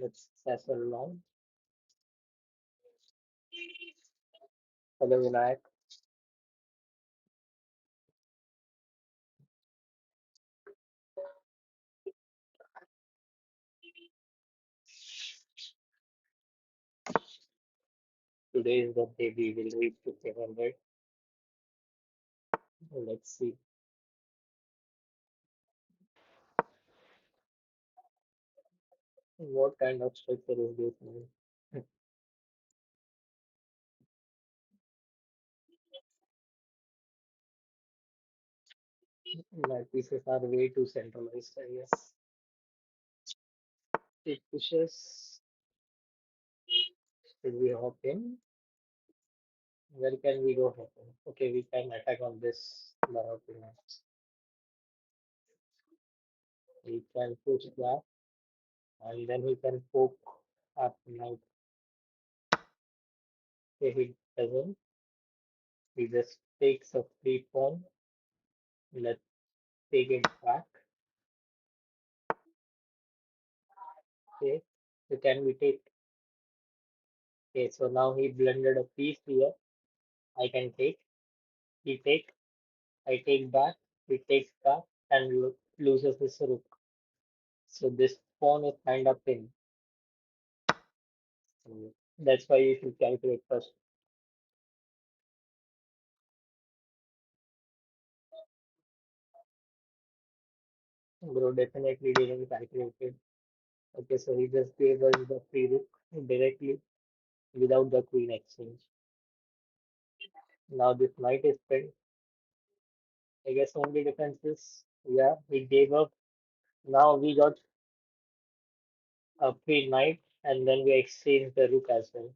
Let's settle along. Hello, Vinayak. Today is the day we will reach to 700. Let's see what kind of structure is this now. My pieces are way too centralized, I guess. It pushes. Should we hop in? Where can we go hop in? Okay, we can attack on this by hopping on. We can push that, and then he can poke up knight. Okay, he doesn't. He just takes a free pawn. Let's take it back. Okay, so can we take? Okay, so now he blended a piece here. I can take. He take. I take back. He takes back and loses his rook. So this pawn is kind of thin. So that's why you should calculate first. Bro definitely didn't calculate it. Okay, so he just gave us the free rook directly without the queen exchange. Now this knight is pinned. I guess only difference is, yeah, he gave up. Now we got a free knight and then we exchanged the rook as well.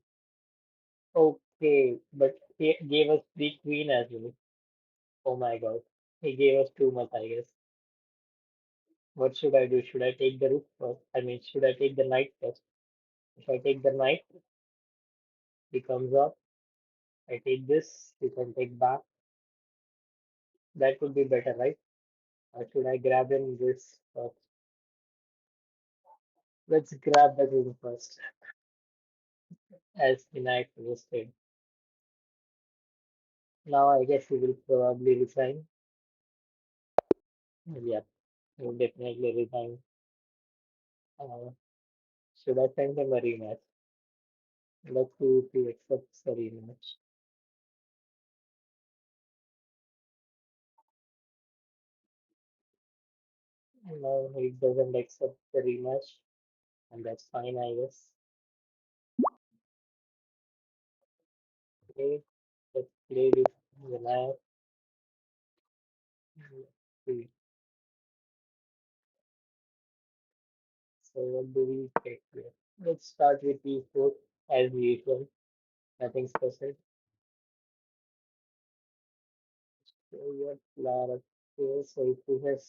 Okay, but he gave us free queen as well. Oh my god. He gave us too much, I guess. What should I do? Should I take the rook first? I mean, should I take the knight first? If I take the knight, he comes up. I take this, he can take back. That would be better, right? Or should I grab him this first? Let's grab the king first, as Vinayak suggested. Now I guess he will probably resign. Yeah, he will definitely resign. Uh, should I send him a rematch? Let's see if he accepts the rematch. No, he doesn't accept the rematch, and that's fine, I guess. Okay, let's play with Vinayak. See. So what do we take here? Let's start with E4 as usual. Nothing special. So what Lara okay, so if we have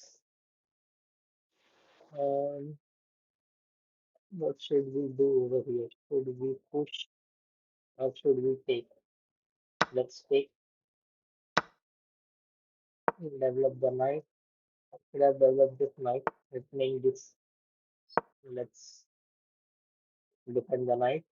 what should we do over here? Should we push or should we take? Let's take, develop the knight. Should have developed this knight, opening this. Let's defend the knight.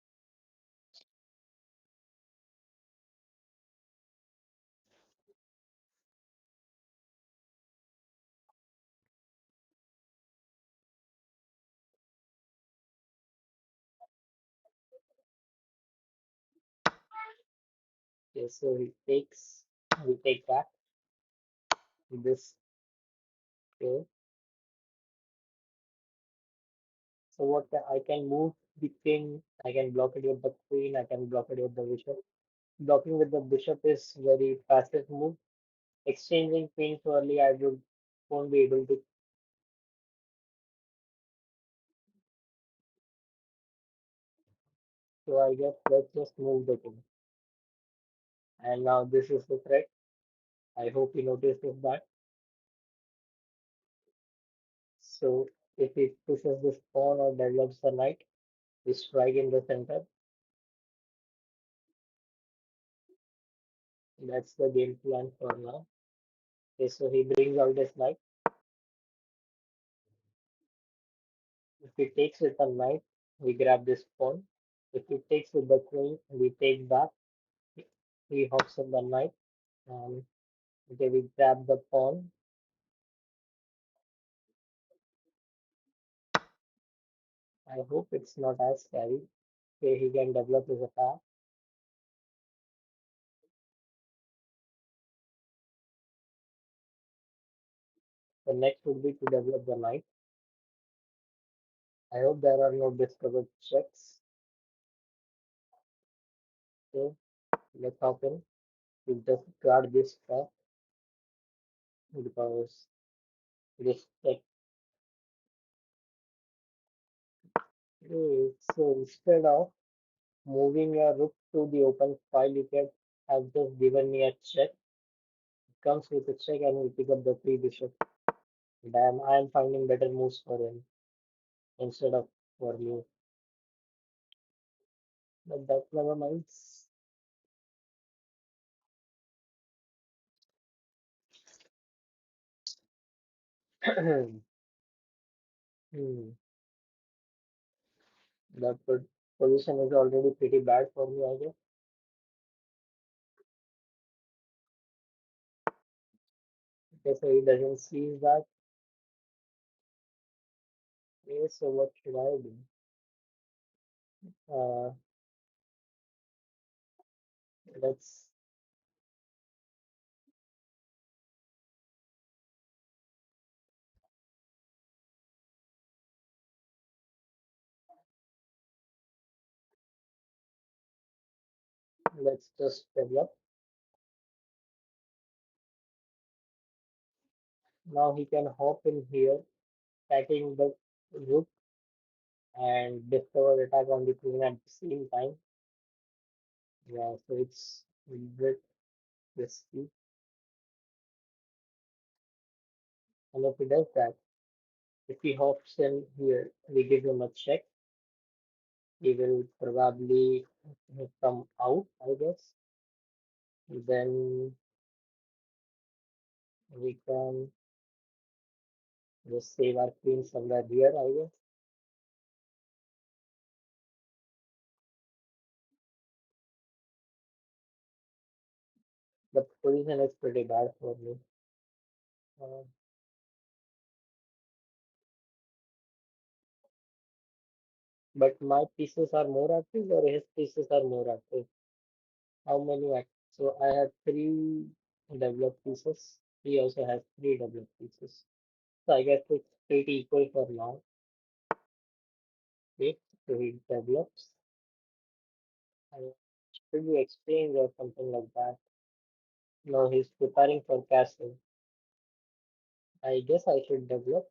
Okay, so he takes, we take back this. Okay, so what I can move the king, I can block it with the queen, I can block it with the bishop. Blocking with the bishop is very passive move. Exchanging queens early, I would won't be able to. So I guess let's just move the king. And now this is the threat. I hope you notices that. So if he pushes this pawn or develops the knight, we strike in the center. That's the game plan for now. Okay, so he brings out his knight. If he takes with a knight, We grab this pawn. If he takes with the queen, we take back. He hops on the knight, and okay, we grab the pawn. I hope it's not as scary. Okay, he can develop his attack. The next would be to develop the knight. I hope there are no discovered checks. Okay, let's hop in. We just guard this stuff because this check. Okay, so instead of moving your rook to the open file, you can have just given me a check. It comes with a check and we pick up the three bishop. Damn, I am finding better moves for him instead of for me. But that never mind. Hmm. That position is already pretty bad for me, I guess. Okay, so he doesn't see that. Okay, so what should I do? Uh, let's let's just develop. Now he can hop in here, attacking the rook and discover attack on the queen at the same time. Yeah, so it's a bit risky. And if he does that, if he hops in here, we give him a check. He will probably come out, I guess. Then we can just save our queen somewhere here, I guess. The position is pretty bad for me. Uh, but my pieces are more active or his pieces are more active? How many active? So I have three developed pieces. He also has three developed pieces. So I guess it's pretty equal for now. Okay, so he develops. And should we exchange or something like that? No, he's preparing for castle. I guess I should develop.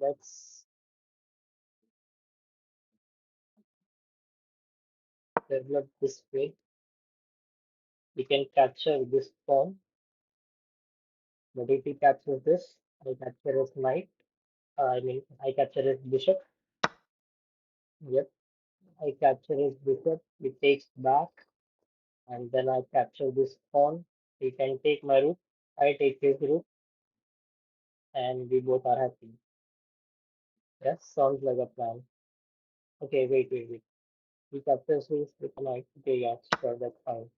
Let's develop this way. We can capture this pawn, but if he captures this, I capture his knight. I mean, I capture his bishop. Yep, I capture his bishop. He takes back, and then I capture this pawn. He can take my rook. I take his rook, and we both are happy. Yes, sounds like a plan. Okay, wait. He captures his with a knight. Okay, yeah, sure, that's fine.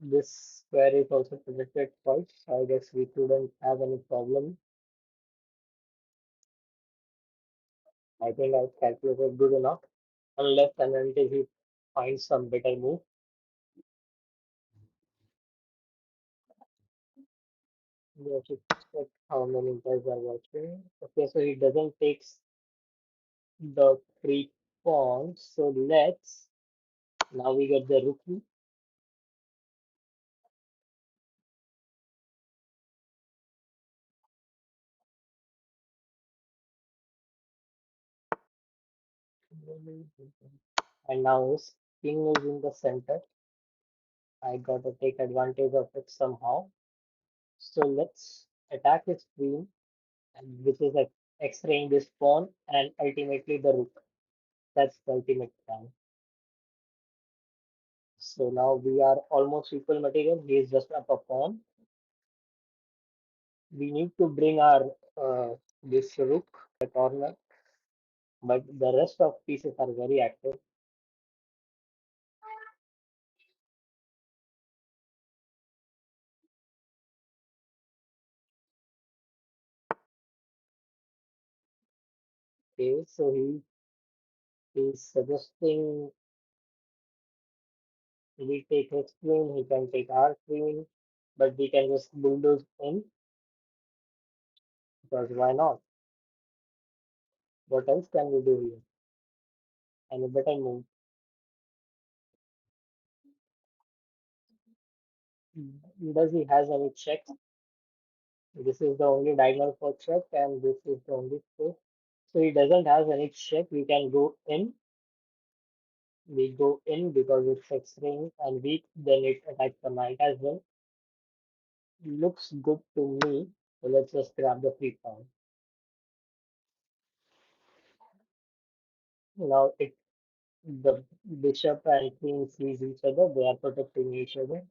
This square is also projected twice. So I guess we couldn't have any problem. I think I calculated good enough. Unless and until he finds some better move. We have to check how many guys are watching. Okay, so he doesn't take the free pawn. So let's now we get the rookie. And now his king is in the center. I gotta take advantage of it somehow. So let's attack his queen, which is like X-raying this pawn and ultimately the rook. That's the ultimate plan. So now we are almost equal material. He is just up a pawn. We need to bring our this rook in the corner, but the rest of pieces are very active. Okay, so he is suggesting we take his queen, he can take our queen, but we can just bulldoze in because why not? What else can we do here? And a better move. Does he has any checks? This is the only diagonal for check, and this is the only space. So he doesn't have any check. We can go in. We go in because it's X ring and weak. Then it attacks the knight as well. Looks good to me. So let's just grab the free pawn. Now it the bishop and queen sees each other. They are protecting each other.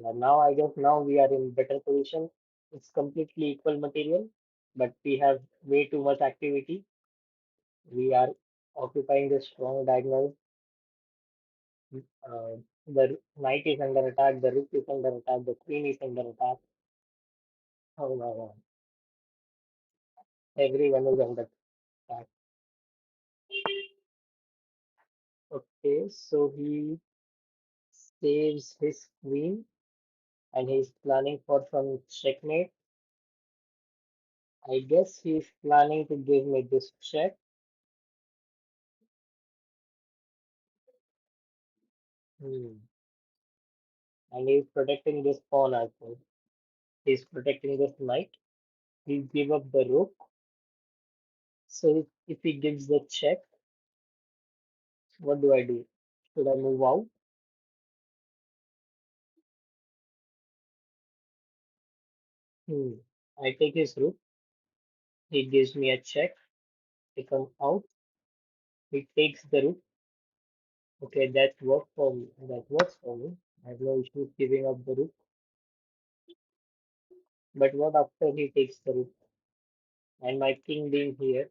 And now I guess now we are in better position. It's completely equal material, but we have way too much activity. We are occupying the strong diagonal. The knight is under attack, the rook is under attack, the queen is under attack. Oh my god, everyone is under attack. Okay, so he saves his queen and he's planning for some checkmate. I guess he's planning to give me this check. Hmm. And he's protecting this pawn as well. He's protecting this knight. He give up the rook. So if he gives the check, what do I do? Should I move out? Hmm. I take his rook. He gives me a check. I come out. He takes the rook. Okay, that works for me. That works for me. I have no issue giving up the rook. But what after he takes the rook and my king being here?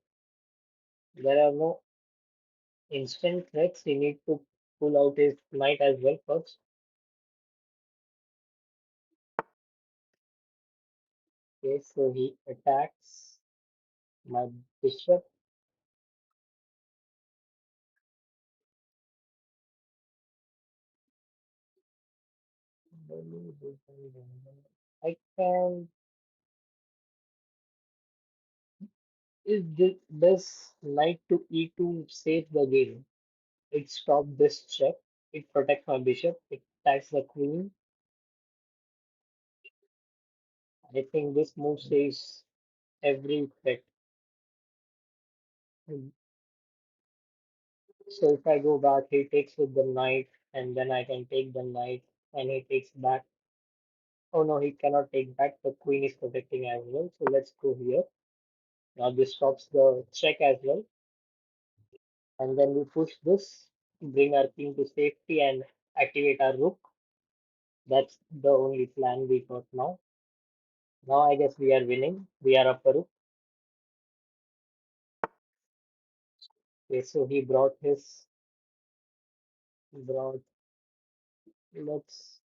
There are no instant threats. He need to pull out his knight as well first. Okay, so he attacks my bishop. I can. Does knight to e2 save the game? It stops this check. It protects my bishop. It attacks the queen. I think this move saves every threat. So if I go back, he takes with the knight, and then I can take the knight, and he takes back. Oh no, he cannot take back. The queen is protecting as well. So let's go here. Now this stops the check as well. And then we push this, bring our king to safety, and activate our rook. That's the only plan we got now. Now I guess we are winning. We are up a rook. Okay, so he brought his brought. Let's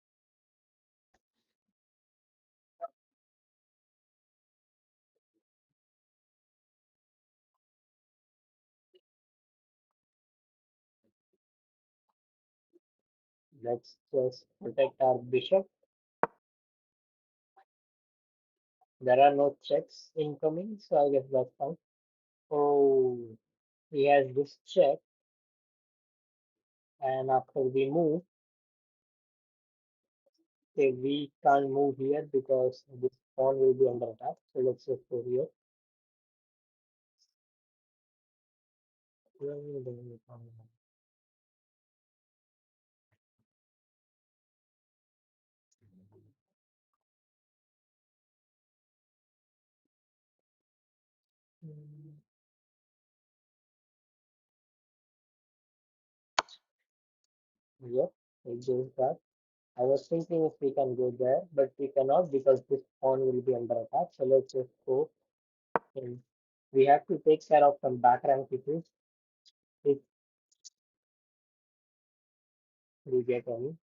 let's just protect our bishop. There are no checks incoming, so I guess that's fine. Oh, he has this check, and after we move, okay, we can't move here because this pawn will be under attack. So let's just go here. Yep, it goes back. I was thinking if we can go there, but we cannot because this pawn will be under attack. So let's just go in. We have to take care of some back rank issues if we get any.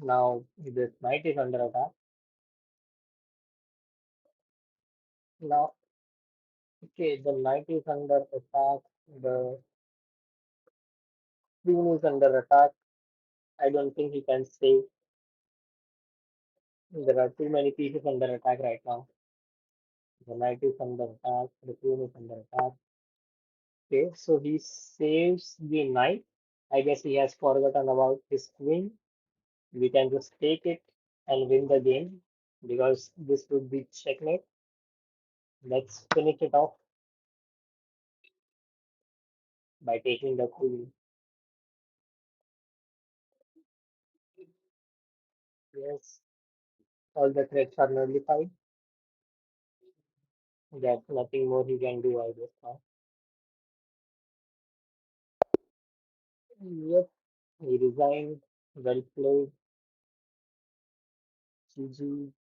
Now this knight is under attack. Now, okay, the knight is under attack. The queen is under attack. I don't think he can save. There are too many pieces under attack right now. The knight is under attack. The queen is under attack. Okay, so he saves the knight. I guess he has forgotten about his queen. We can just take it and win the game because this would be checkmate. Let's finish it off by taking the queen. Yes, all the threats are nullified. There's nothing more he can do, I guess now. Yep, he resigned. Well played. GG.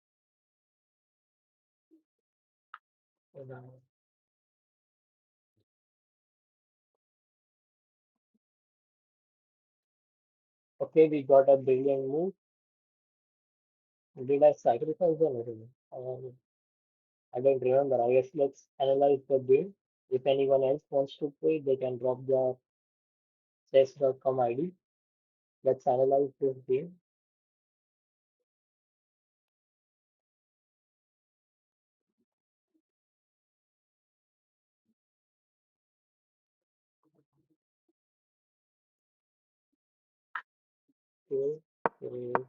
Okay, we got a brilliant move. Did I sacrifice anything? I don't remember. I guess let's analyze the game. If anyone else wants to play, they can drop their chess.com ID. Let's analyze this game. Okay, okay.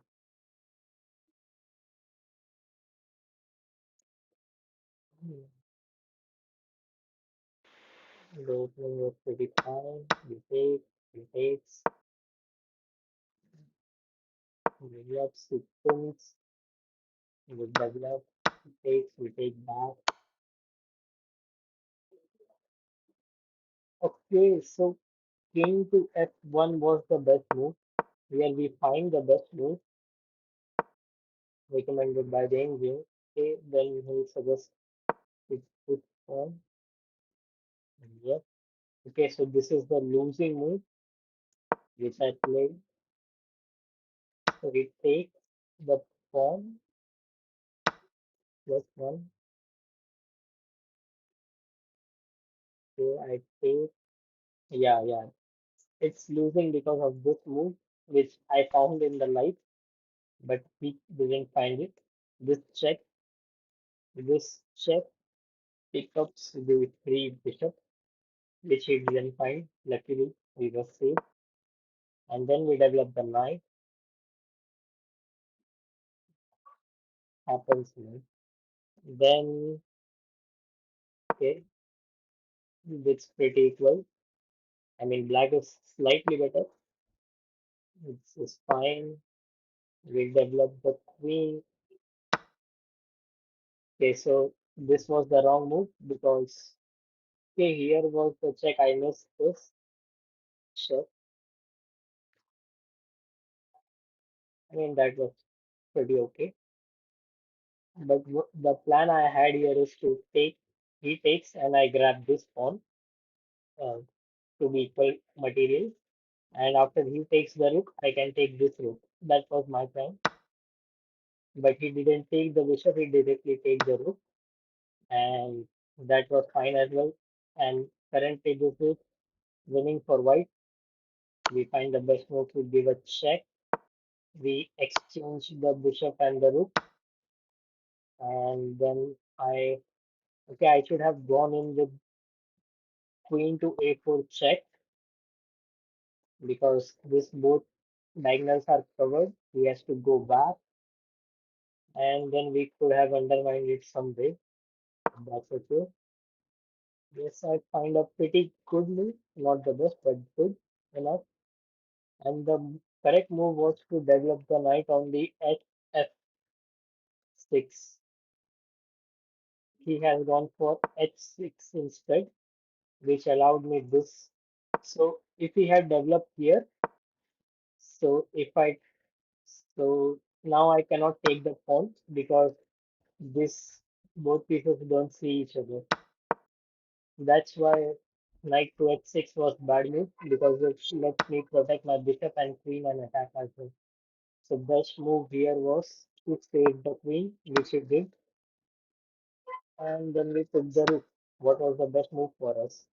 Hmm, the opening was pretty fine. We takes, we have sequence, we develop, we take back. Okay, so king to f1 was the best move. Here we find the best move recommended by the engine. Okay, then he suggests to put on. Yep. Okay, so this is the losing move which I played. So we take the pawn plus one. So I take, yeah. It's losing because of this move, which I found in the light, but he didn't find it. This check, this check picks up the free bishop, which he didn't find. Luckily, we were safe. And then we develop the knight. Happens, here. Then, okay, it's pretty equal. I mean, black is slightly better. It's fine. We develop the queen. Okay, so this was the wrong move because okay, here was the check. I missed this check. I mean, that was pretty okay. But the plan I had here is to take, he takes, and I grab this pawn uh, to be equal material. And after he takes the rook, I can take this rook. That was my plan. But he didn't take the bishop, he directly take the rook. And that was fine as well. And currently this is winning for white. We find the best move to give a check. We exchange the bishop and the rook. And then okay, I should have gone in with queen to a4 check because this both diagonals are covered. He has to go back and then we could have undermined it some way. That's okay. Yes, I find a pretty good move, not the best, but good enough. And the correct move was to develop the knight on the at f6. He has gone for h6 instead, which allowed me this. So if he had developed here, So if I so now I cannot take the pawn because this both pieces don't see each other. That's why knight to h6 was bad move because it lets me protect my bishop and queen and attack as well. So best move here was to save the queen, which it did, and then we took the rook. What was the best move for us?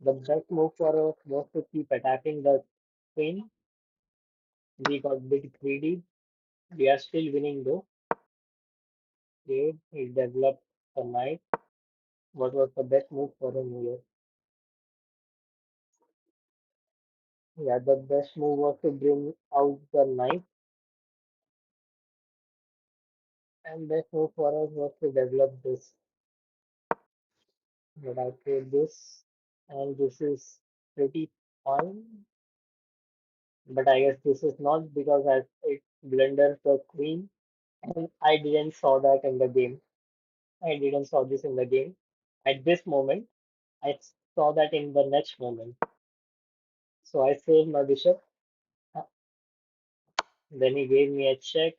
The best move for us was to keep attacking the queen. We got bit greedy. We are still winning though. Okay, he developed the knight. What was the best move for him here? Yeah, the best move was to bring out the knight, and best move for us was to develop this. But I played this, and this is pretty fine. But I guess this is not because it blunders the queen, and I didn't saw that in the game. I didn't saw this in the game. At this moment, I saw that in the next moment. So I saved my bishop. Then he gave me a check.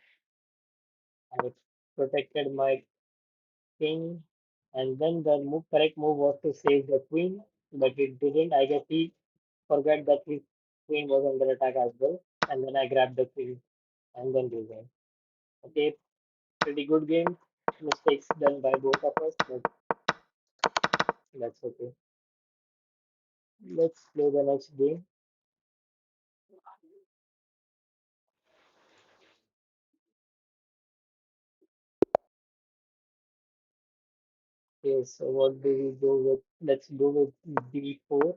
I protected my king, and then the correct move was to save the queen, but it didn't. I guess he forgot that his queen was under attack as well, and then I grabbed the queen and then we win. Okay, pretty good game. Mistakes done by both of us, but that's okay. Let's play the next game. Okay, so what do we go with? Let's go with d4.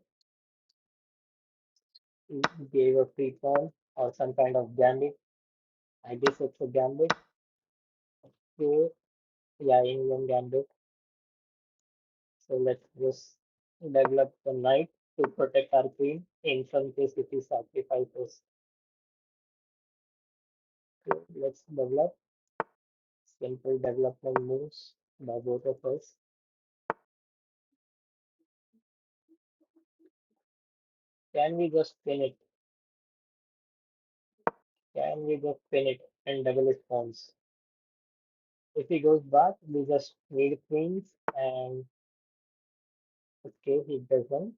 We gave a free pawn or some kind of gambit. I guess it's a gambit. Okay, yeah, Indian gambit. So let's just develop the knight to protect our queen in some case if he sacrifices. Okay, let's develop simple development moves by both of us. Can we just pin it? Can we just pin it and double his pawns? If he goes back, we just need queens and okay, he doesn't.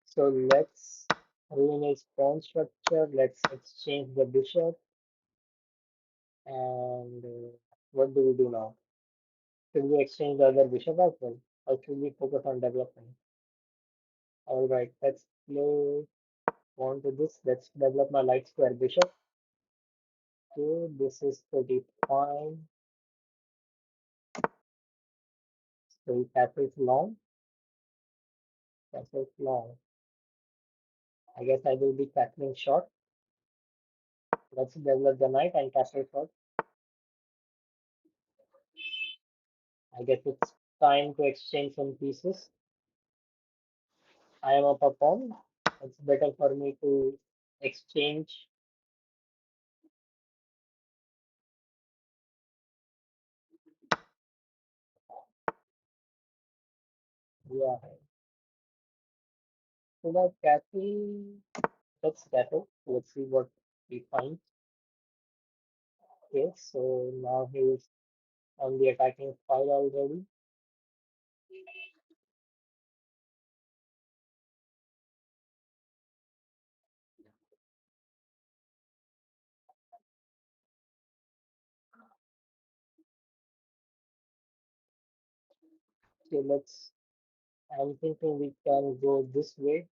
So let's ruin his pawn structure. Let's exchange the bishop and what do we do now? Should we exchange the other bishop as well? Or should we focus on development? Alright, let's play on to this. Let's develop my light square bishop. Okay, this is pretty fine. So he passes long, passes long. I guess I will be castling short. Let's develop the knight and castle short. I guess it's time to exchange some pieces. I am up a pawn. It's better for me to exchange. Yeah, should I castle? Let's castle. Let's see what we find. Okay, so now he's on the attacking file already. So let's, I'm thinking we can go this way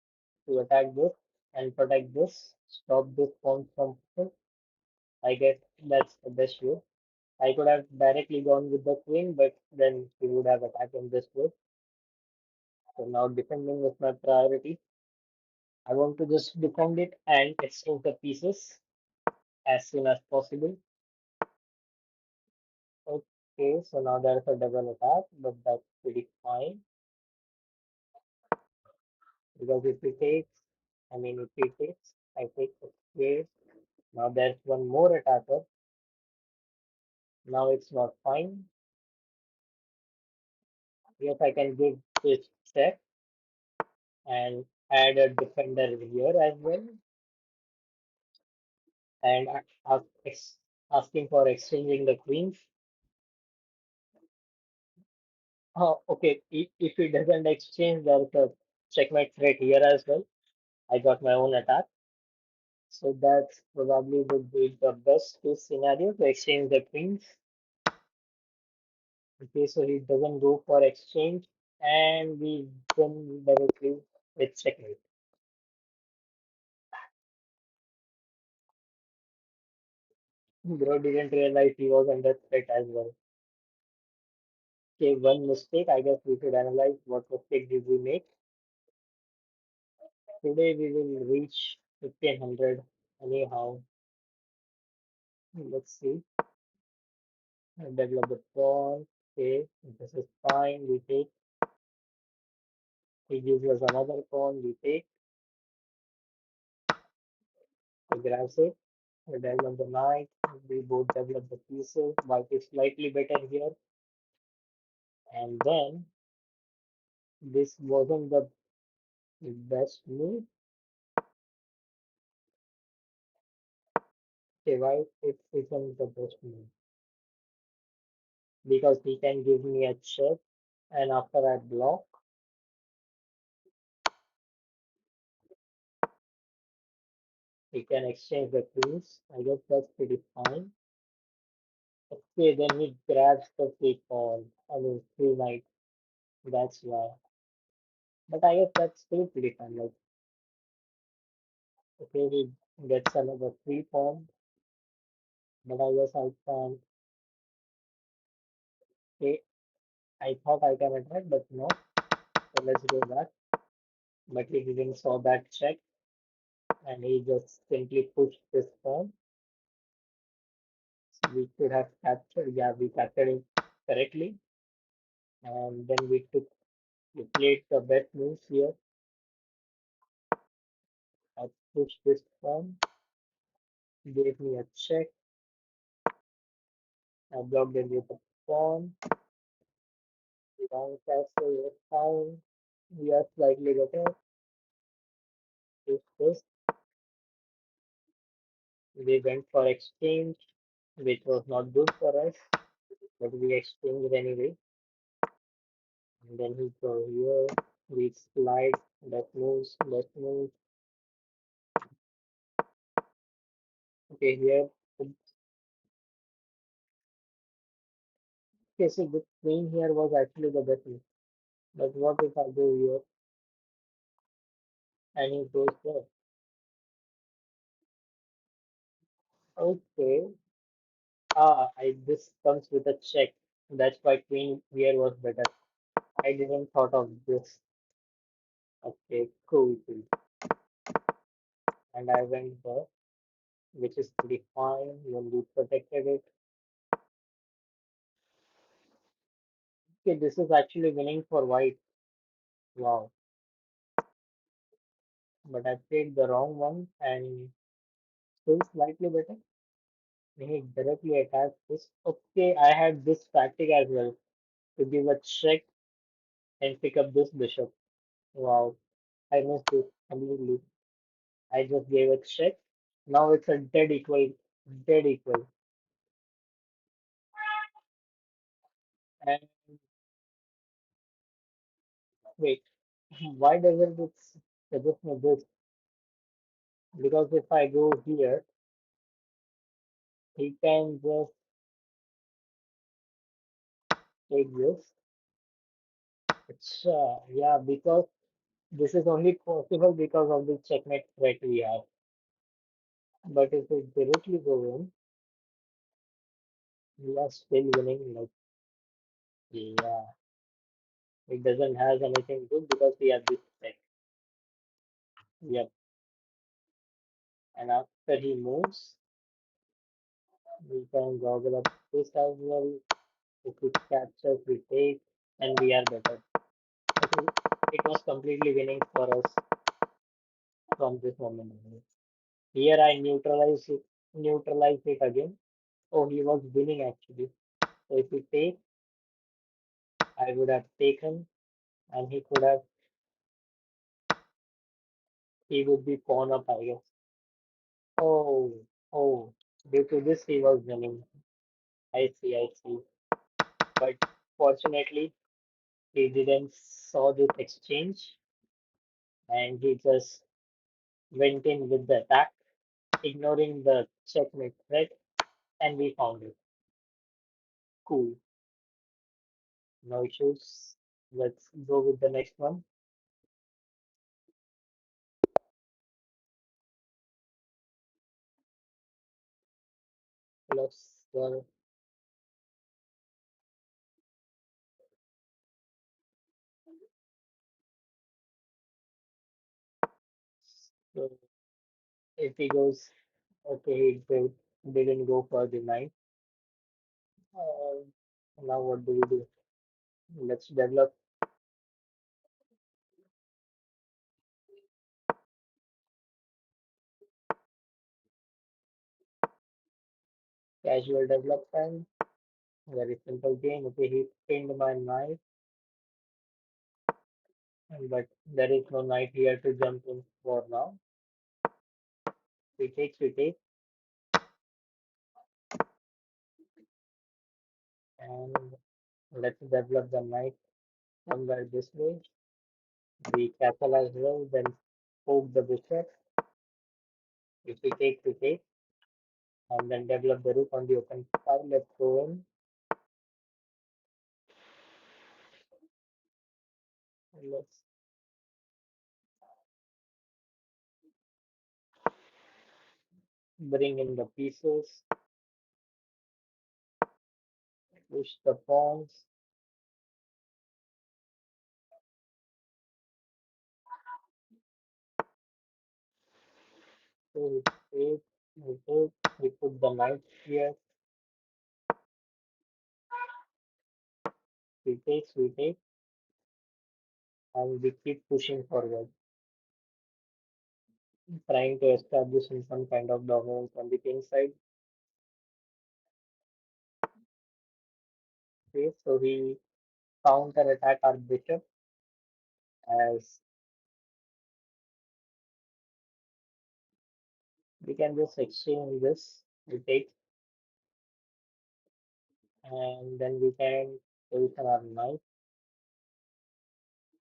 to attack this and protect this, stop this pawn from pushing. I guess that's the best way. I could have directly gone with the queen, but then he would have attacked in this way. So now defending is my priority. I want to just defend it and exchange the pieces as soon as possible. Okay, so now there's a double attack, but that's pretty fine because if he takes, I mean, if he takes, I take the square. Now there's one more attacker. Now it's not fine. Yes, I can give this check and add a defender here as well. and asking for exchanging the queens. Oh, okay. If he doesn't exchange, there's a checkmate threat here as well. I got my own attack. So that's probably would be the best case scenario to exchange the queens. Okay, so he doesn't go for exchange, and we win directly with checkmate. Bro didn't realize he was under threat as well. Okay, one mistake. I guess we should analyze what mistake did we make. Today we will reach 1500 anyhow. Let's see. Develop the pawn. Okay, this is fine. We take. He gives us another pawn. We take. He grabs it. We develop the knight. We both develop the pieces. White is slightly better here. And then this wasn't the best move. Okay, white it isn't the best move because he can give me a check, and after I block, he can exchange the queens. I guess that's pretty fine. Okay, then he grabs the free pawn. I mean, free knight. That's why. But I guess that's still pretty fun. Like, okay, he gets another free pawn, but I guess I can. Okay, I thought I can attack, but no. So let's do that. But he didn't saw that check, and he just simply pushed this pawn. So we could have captured. Yeah, we captured it correctly, and then we played the best moves here. I pushed this pawn, gave me a check. I blocked it with a pawn. Long castle is fine. We are slightly better. If this, we went for exchange, which was not good for us, but we exchanged anyway. And then he go here, we slide, that moves. Okay, here. Okay, so the queen here was actually the best move. But what if I go here and he goes there? Okay, this comes with a check. That's why queen here was better. I didn't thought of this. Okay, cool, cool. And I went there, which is pretty fine when we protected it. Okay, this is actually winning for white. Wow. But I played the wrong one and still slightly better. He directly attacked this. Okay, I had this tactic as well to give a check and pick up this bishop. Wow. I missed it completely. I just gave a check. Now it's a dead equal. Dead equal. And wait, why doesn't it suggest me this? Because if I go here, he can just take this. It's yeah, because this is only possible because of the checkmate threat we have. But if we directly go in, we are still winning. Like yeah, it doesn't have anything good because we have this check. Yep. And after he moves, we can goggle up this as well. If we capture, we take, and we are better. I think it was completely winning for us from this moment on. Here I neutralize it again. Oh, he was winning actually. So if we take, I would have taken, and he would be pawn up, I guess. Oh. Oh, due to this he was winning. I see, I see. But fortunately, he didn't saw this exchange and he just went in with the attack, ignoring the checkmate threat, and we found it. Cool. No issues. Let's go with the next one. Plus, so if he goes, okay, didn't go for the knight. Uh, now what do we do? Let's develop casual development. Very simple game. Okay, he pinned my knight, but there is no knight here to jump in for now. We take, and let's develop the knight somewhere this way. We castle as well, then poke the bishop. If we take, and then develop the rook on the open file. Let's go in. Let's bring in the pieces, push the pawns. So we put the knight here. We take, and we keep pushing forward, trying to establish in some kind of dominance on the king side. Okay, so we counter attack our bishop as we can just exchange this. We take, and then we can position our knight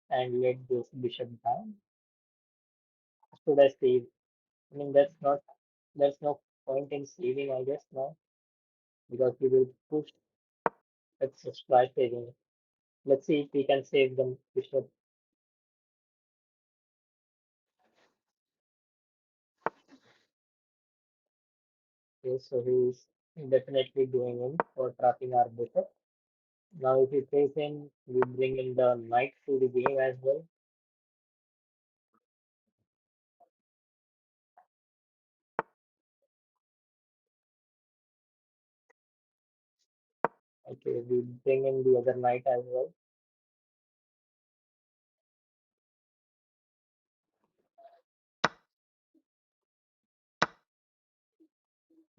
and let this bishop down. Should I save? I mean, there's no point in saving, I guess, now because we will push. Let's just try saving. Let's see if we can save them bishop. Okay, so he's definitely going in for trapping our bishop. Now, if we face him, we bring in the knight to the game as well. Okay, we bring in the other knight as well.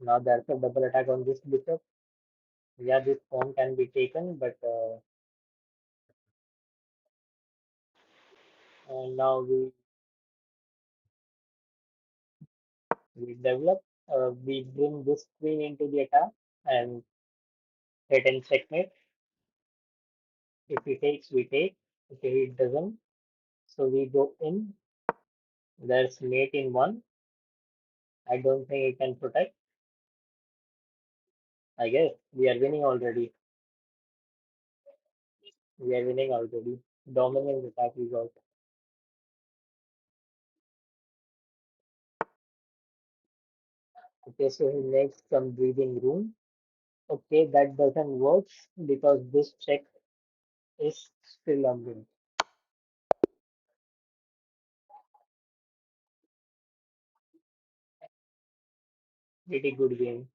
Now there's a double attack on this bishop. Yeah, this pawn can be taken, but and now we develop. We bring this queen into the attack and hit and checkmate. If he takes, we take. If he doesn't, so we go in. There's mate in one. I don't think he can protect. I guess we are winning already. We are winning already. Dominant attack we got. Okay, so he makes some breathing room. Okay, that doesn't work because this check is still on win. Pretty good game.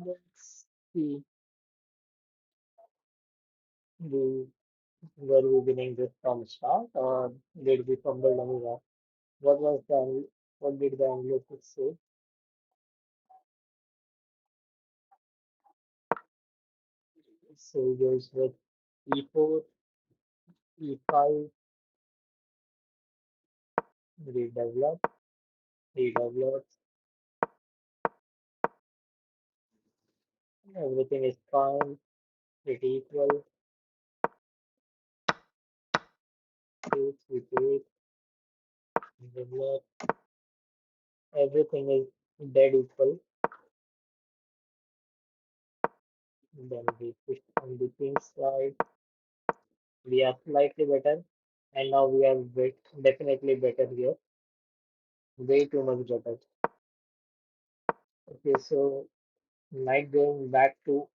Let's see. We were we winning this from start or did we fumble anywhere? What was the what did the analytics say? So he goes with e4, e5, redevelop, redevelop. Everything is fine, pretty equal. Take, we take, develop. Everything is dead equal. Then we push on the pin side. We are slightly better, and now we are definitely better here. Way too much better. Okay, so knight going back to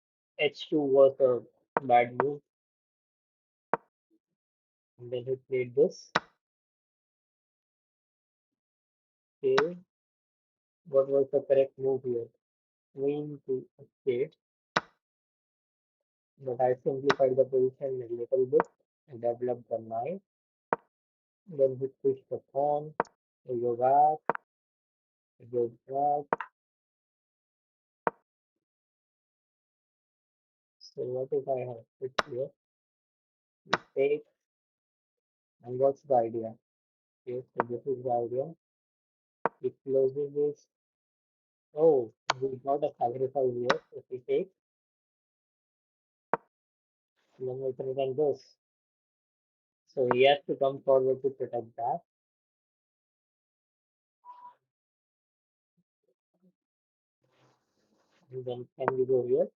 h2 was a bad move. And then he played this. Okay, what was the correct move here? Queen to okay, but I simplified the position a little bit and developed the knight. Then he pushed the pawn. We go back, we go back. So what if I have put here? We take, and what's the idea? Okay, so this is the idea. We closes this. Oh, we got a sacrifice here. If we take, then we can run this. So he has to come forward to protect that. And then can we go here?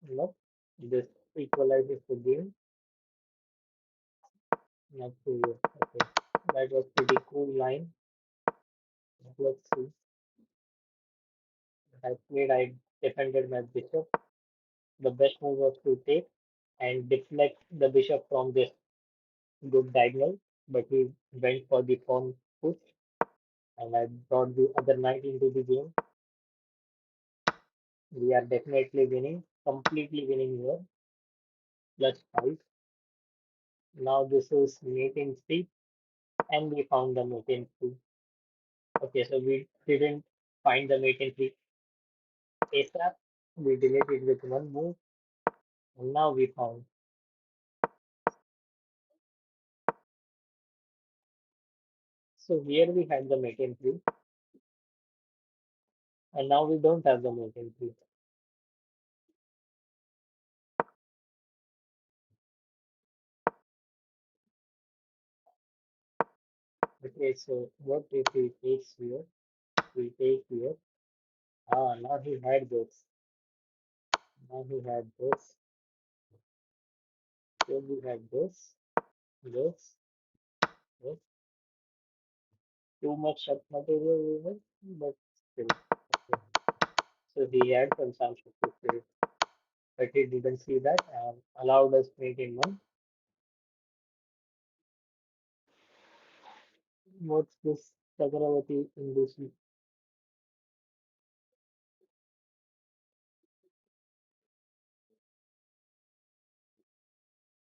No. This equalizes the game. Not to here. Okay. That was pretty cool line. Let's see. I defended my bishop. The best move was to take and deflect the bishop from this good diagonal, but he went for the pawn push, and I brought the other knight into the game. We are definitely winning, completely winning here. Plus 5. Now this is mate in 3, and we found the mate in 3. Okay, so we didn't find the mate in 3 ASAP. We delayed it with one move, and now we found. So here we had the mate in 3, and now we don't have the mate in 3. Okay, so what if he takes here? We take here. Ah, now he had this. Now he had this. Then we had this. This. This. Too much of material even, but still. Okay. So he had consumption to trade, but he didn't see that and allowed us mate in one. What's this Chakravati in this?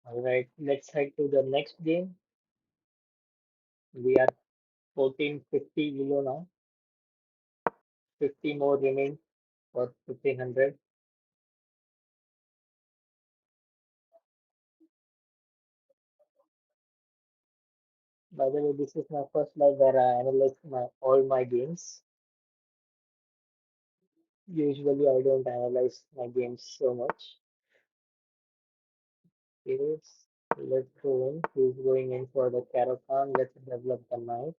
Alright, let's head to the next game. We are 1450 below now. 50 more remain for 1500. By the way, this is my first live where I analyze all my games. Usually I don't analyze my games so much. Yes, let's go in. He's going in for the Caro-Kann. Let's develop the knight.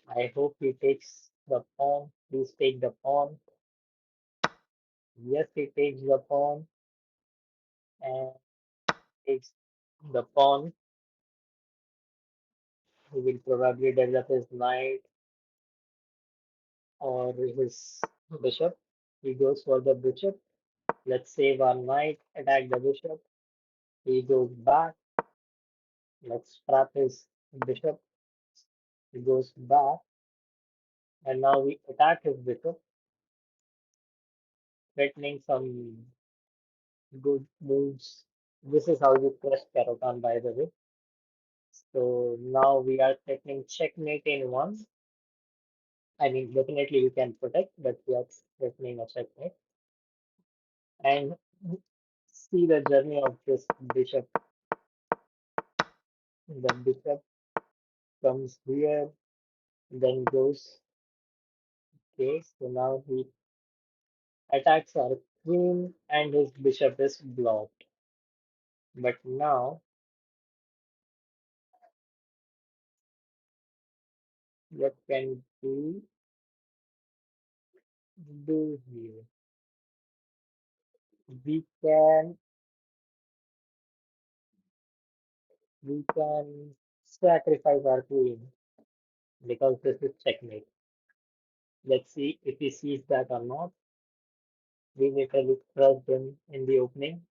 I hope he takes the pawn. Please take the pawn. Yes, he takes the pawn and takes the pawn. He will probably develop his knight or his bishop. He goes for the bishop. Let's save our knight, attack the bishop. He goes back. Let's trap his bishop. He goes back. And now we attack his bishop, threatening some good moves. This is how you press Caro-Kann, by the way. So now we are threatening checkmate in one. I mean, definitely you can protect, but we are threatening a checkmate. And see the journey of this bishop. The bishop comes here, then goes. Okay, so now he attacks our queen and his bishop is blocked. But now, what can we do here? We can we can sacrifice our queen because this is checkmate. Let's see if he sees that or not. We literally crushed him in the opening.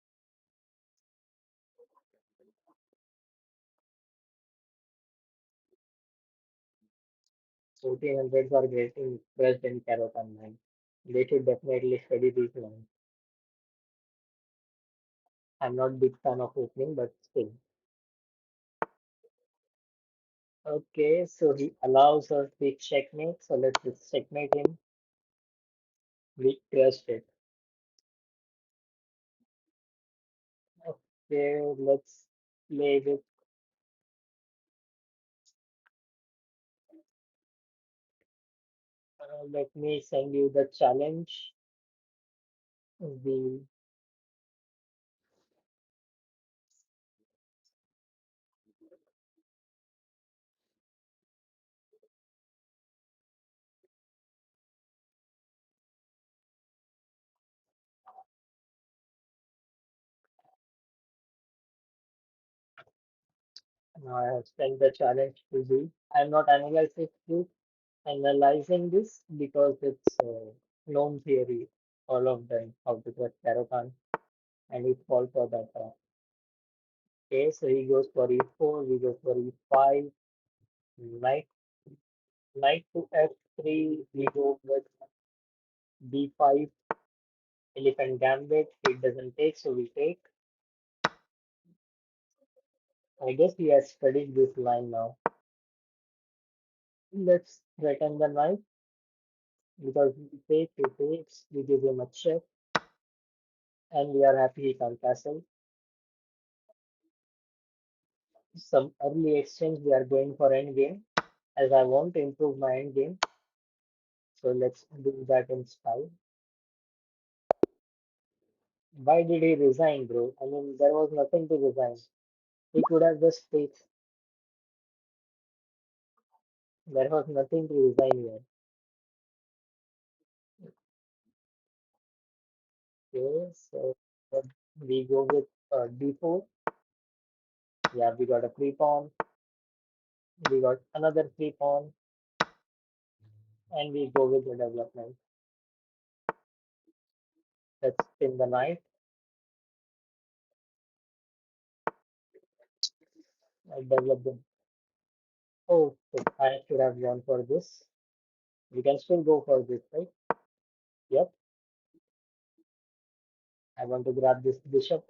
1400s are getting crushed in Carrot Online. They should definitely study these lines. I'm not big fan of opening, but still. Okay, so he allows us the checkmate. So let's just checkmate him. We crushed it. Okay, let's play with. Let me send you the challenge. The I have sent the challenge to you. I'm not analyzing this because it's known theory. All of them how to get Tarot and we fall for that trap. Okay, so he goes for e4, we go for e5, knight, knight to f3, we go with d5, elephant gambit, it doesn't take, so we take. I guess he has studied this line now. Let's threaten the knight because he takes, we give him a check, and we are happy he can't castle. Some early exchange, we are going for endgame, as I want to improve my endgame, so let's do that in style. Why did he resign, bro? I mean, there was nothing to resign. He could have just stayed. There was nothing to resign here. Okay, so we go with d4. Yeah, we got a free pawn. We got another free pawn, and we go with the development. Let's spin the knight. I develop the. Oh, shit, I should have gone for this. We can still go for this, right? Yep. I want to grab this bishop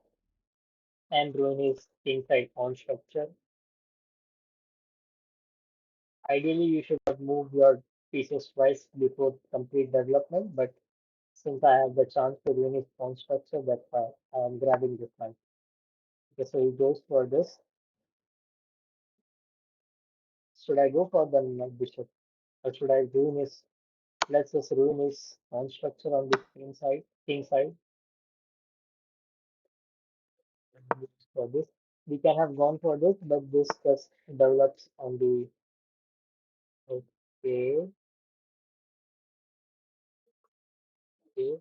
and ruin his kingside pawn structure. Ideally, you should have moved your pieces twice before complete development, but since I have the chance to ruin his pawn structure, that's why I am grabbing this one. Okay, so he goes for this. Should I go for the knight bishop or should I ruin his? Let's just ruin his pawn structure on the king side. King side. For this, we can have gone for this, but this just develops on the. Okay, okay.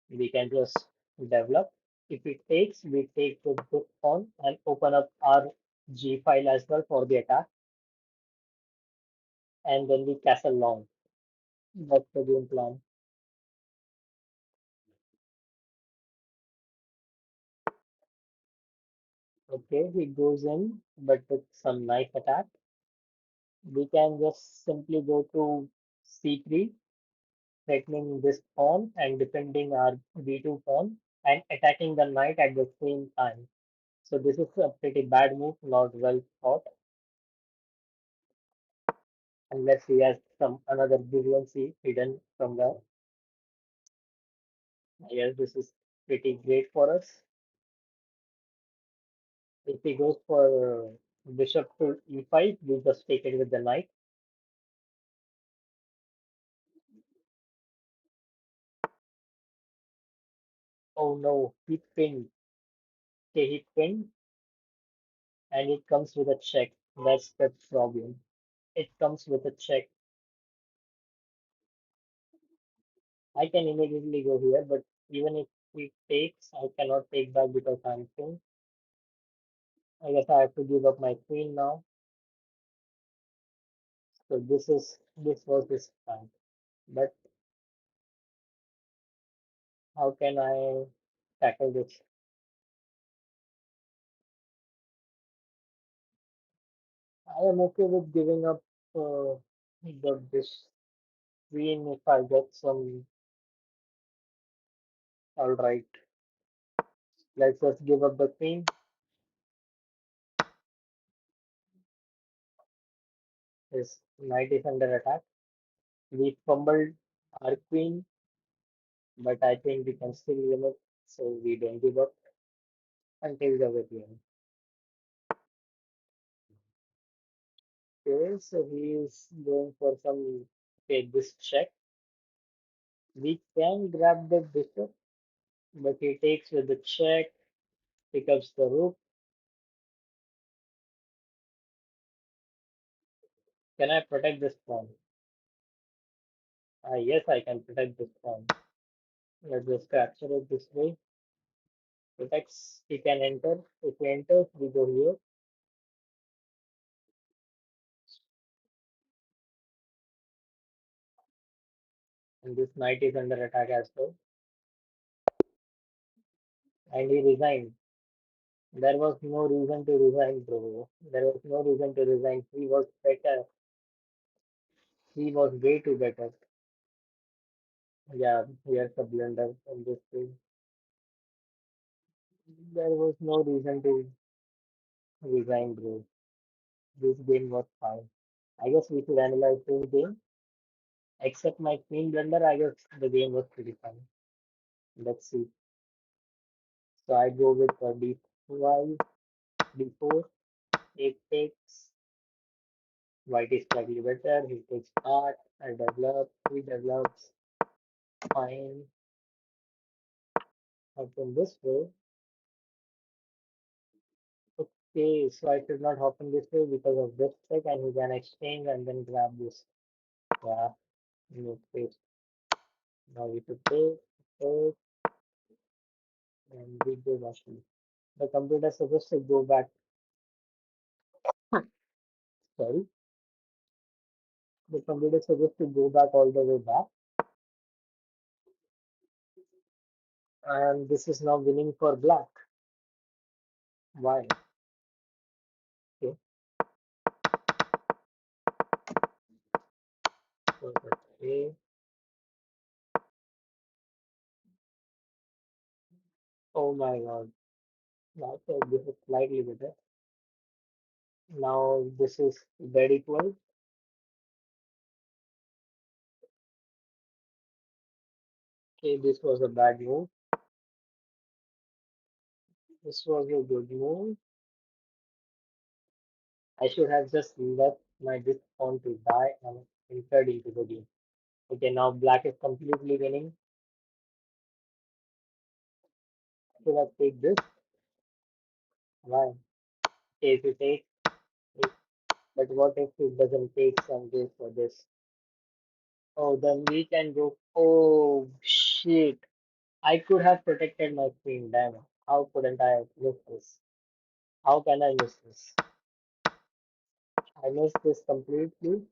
We can just develop. If it takes, we take the book pawn and open up our G file as well for the attack, and then we castle long. That's the game plan. Okay, he goes in, but with some knife attack. We can just simply go to C3, threatening this pawn and defending our B2 pawn and attacking the knight at the same time. So this is a pretty bad move, not well thought, unless he has some another brilliancy hidden somewhere. Yes, this is pretty great for us. If he goes for Bishop to e5, we just take it with the knight. Oh no, he pinned. Okay, he pinned, and it comes with a check. That's the problem. It comes with a check. I can immediately go here, but even if he takes, I cannot take back because I'm pinned. I guess I have to give up my queen now. So this was his plan. But how can I tackle this? I am okay with giving up this queen if I get some. All right, let's just give up the queen. His knight is under attack. We fumbled our queen, but I think we can still win it, so we don't give up until the very end. Okay, so he is going for some. Okay, this check. We can grab the bishop, but he takes with the check, picks up the rook. Can I protect this pawn? Ah, yes, I can protect this pawn. Let's just capture it this way. Protects, he can enter. If he enters, we go here. And this knight is under attack as well. And he resigned. There was no reason to resign, bro. There was no reason to resign. He was better. He was way too better. Yeah, here's a blunder in this game. There was no reason to resign, bro. This game was fine. I guess we should analyze this game. Except my queen blunder, I guess the game was pretty fine. Let's see. So I go with d5, d4, it takes, white is slightly better, he takes part, I develop, he develops, fine, happen this way. Okay, so I should not happen this way because of this check and he can exchange and then grab this. Yeah, no space. Now we should take, and we go back. The computer supposed to go back. Sorry, the computer supposed to go back all the way back. And this is now winning for black. Why? Okay, so okay. Oh my god. Now so this is slightly better. Now this is dead equal. Okay, this was a bad move. This was a good move. I should have just left my this pawn to die and entered into the game. Okay, now black is completely winning. Should I take this? Why? Okay, if you take it, but what if it doesn't take some goes for this? Oh, then we can go. Oh shit! I could have protected my queen. Damn it! How couldn't I miss this? How can I miss this? I missed this completely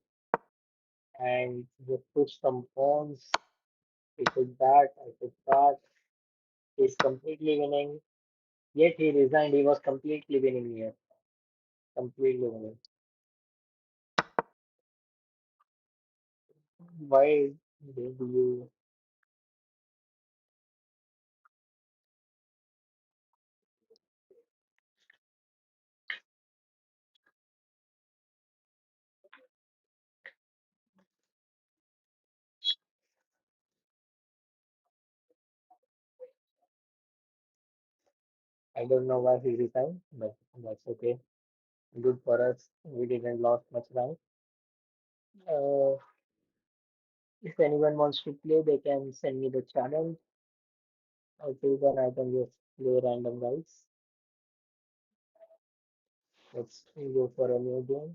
and just push some pawns. He took that. I took that. He's completely winning. Yet he resigned. He was completely winning here. Completely winning. Why did you? I don't know why he resigned, but that's okay. Good for us. We didn't lost much time. Uh, if anyone wants to play, they can send me the challenge. Until then, I can just play random guys. Let's go for a new game.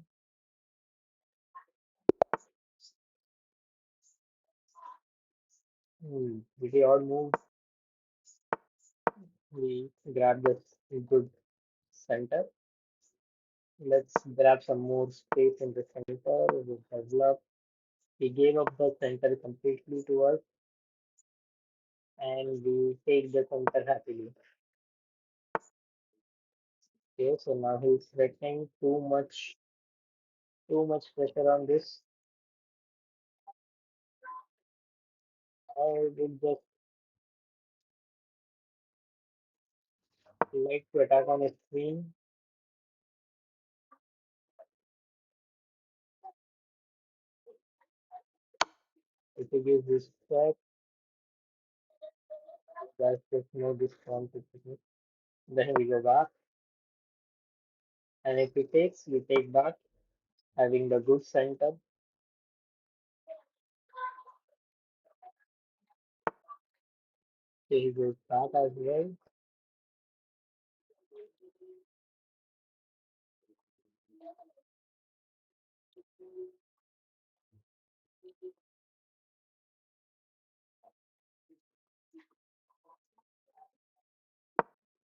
Pretty odd move. We grab this good center. Let's grab some more space in the center. We develop. We gave up the center completely to us, and we take the center happily. Okay, so now he's threatening too much pressure on this. I would just like to attack on his screen. If he gives this back, there's just no discount to it. Then we go back, and if he takes, we take back, having the good center. So he goes back as well.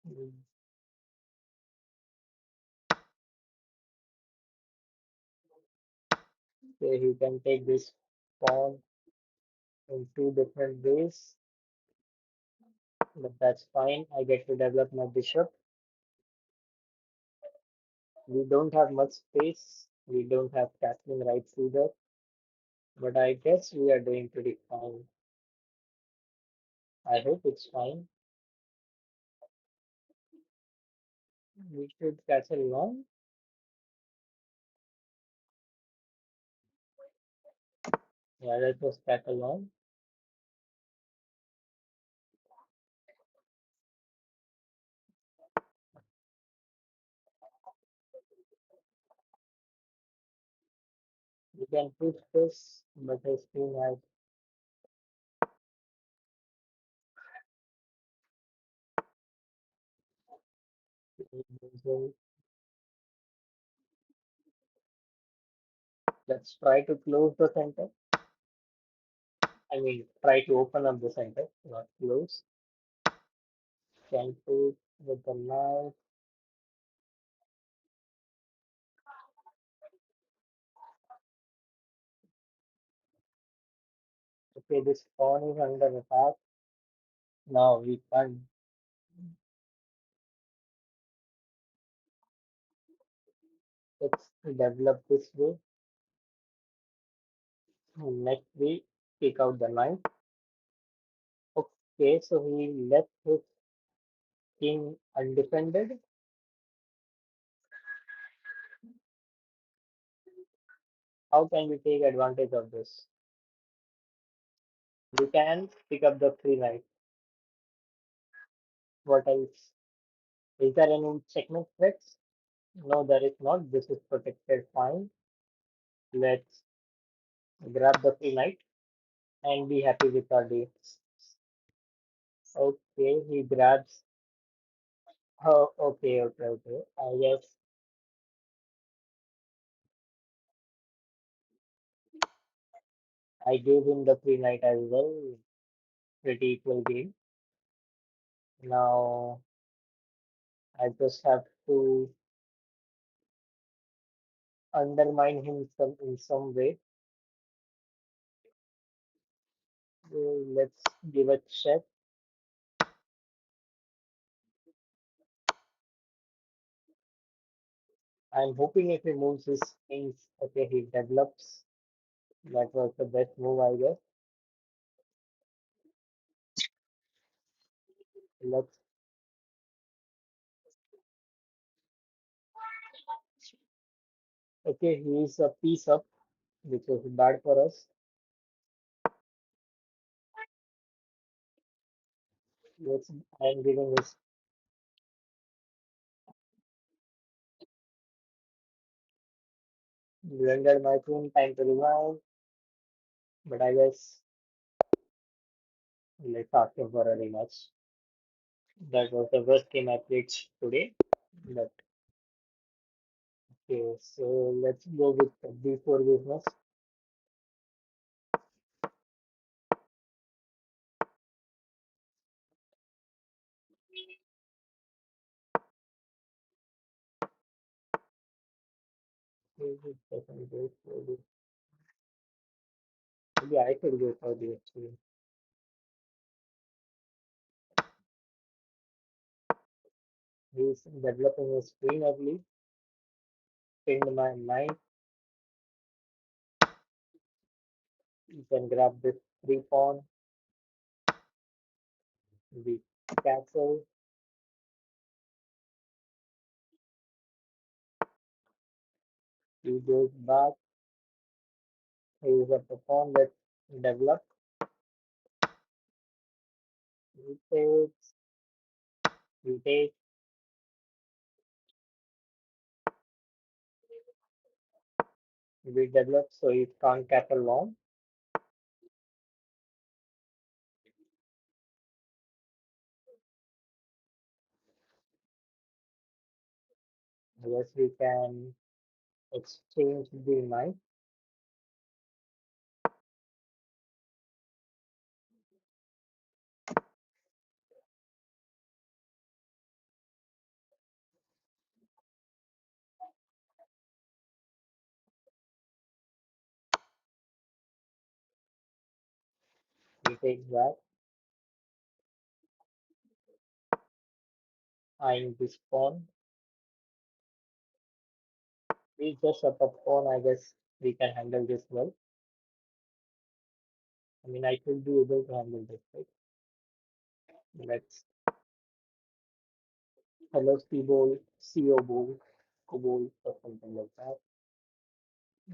Mm, So he can take this pawn in two different ways, but that's fine. I get to develop my bishop. We don't have much space. We don't have castling rights either, but I guess we are doing pretty fine. I hope it's fine. We should castle long. Yeah, that was castle long. We can push this, but his queen has so let's try to close the center. I mean, try to open up the center, not close. Can put with the knife. Okay, this pawn is under attack. Now we can't. Let's develop this way. Next we take out the knife. Okay, so he left his king undefended. How can we take advantage of this? We can pick up the free knight. What else? Is there any checkmate threats? No, there is not. This is protected. Fine. Let's grab the free knight and be happy with our day. Okay, he grabs. Oh, okay, okay, okay. I guess I gave him the free knight as well. Pretty equal game. Now I just have to undermine him in some way. Let's give a check. I'm hoping if he moves his things, okay, he develops. That was the best move, I guess. Let's. Okay, he's a piece up, which was bad for us. Let's. I'm giving his. Rendered my queen, time to revive, but I guess let's ask him for a rematch. That was the worst game I played today. But okay, so let's go with the B4 business. It doesn't go for the- Maybe I could go for the actually. He's developing his queen early, pinned my knight. You can grab this three pawn, the castle. He goes back. He is at the pawn. Let's develop. He takes. He takes. We develop so he can't castle long. I guess we can exchange the knight. He takes that. Eyeing this pawn. We just up a pawn. I guess we can handle this well. I mean, I should be able to handle this, right? Let's hello C bowl, CO bowl, bowl, or something like that.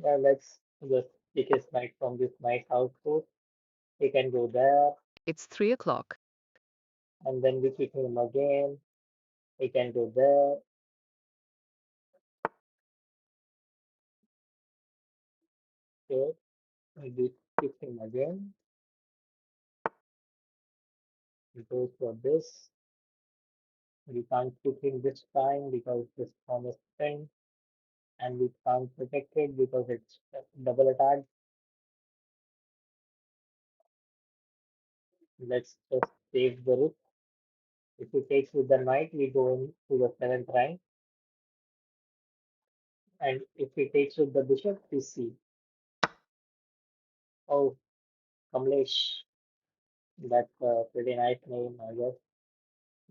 Yeah, let's just take his knight from this nice outpost. He can go there, It's 3 o'clock. and then we kick him again. He can go there. Okay, and we kick him again. He goes for this. We can't kick him this time because this pawn is pinned, and we can't protect it because it's double attack. Let's just save the rook. If he takes with the knight, we go into the seventh rank. And if he takes with the bishop, we see. Oh, Kamlesh, that's a pretty nice name, I guess.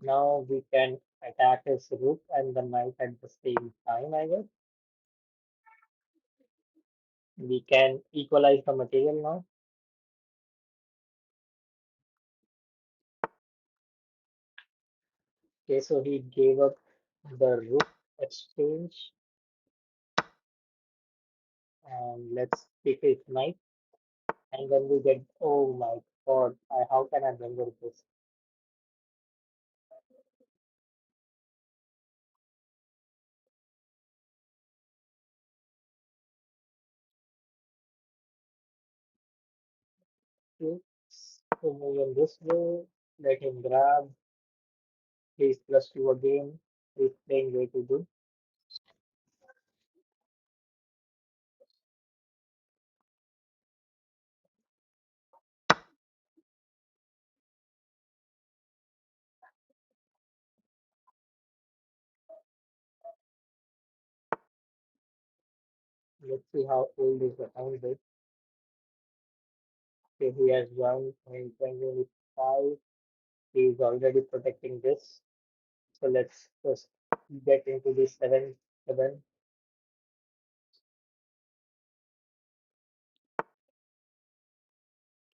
Now we can attack his rook and the knight at the same time, I guess. We can equalize the material now. Okay, so he gave up the rook exchange. And let's pick his knight. And then we get, oh my god, how can I remember this? Okay, so move in this way, let him grab. He's plus two again. He's playing way too good. Let's see how old his account is. Okay, he has won in 2025. He is already protecting this. So let's just get into the 7-7.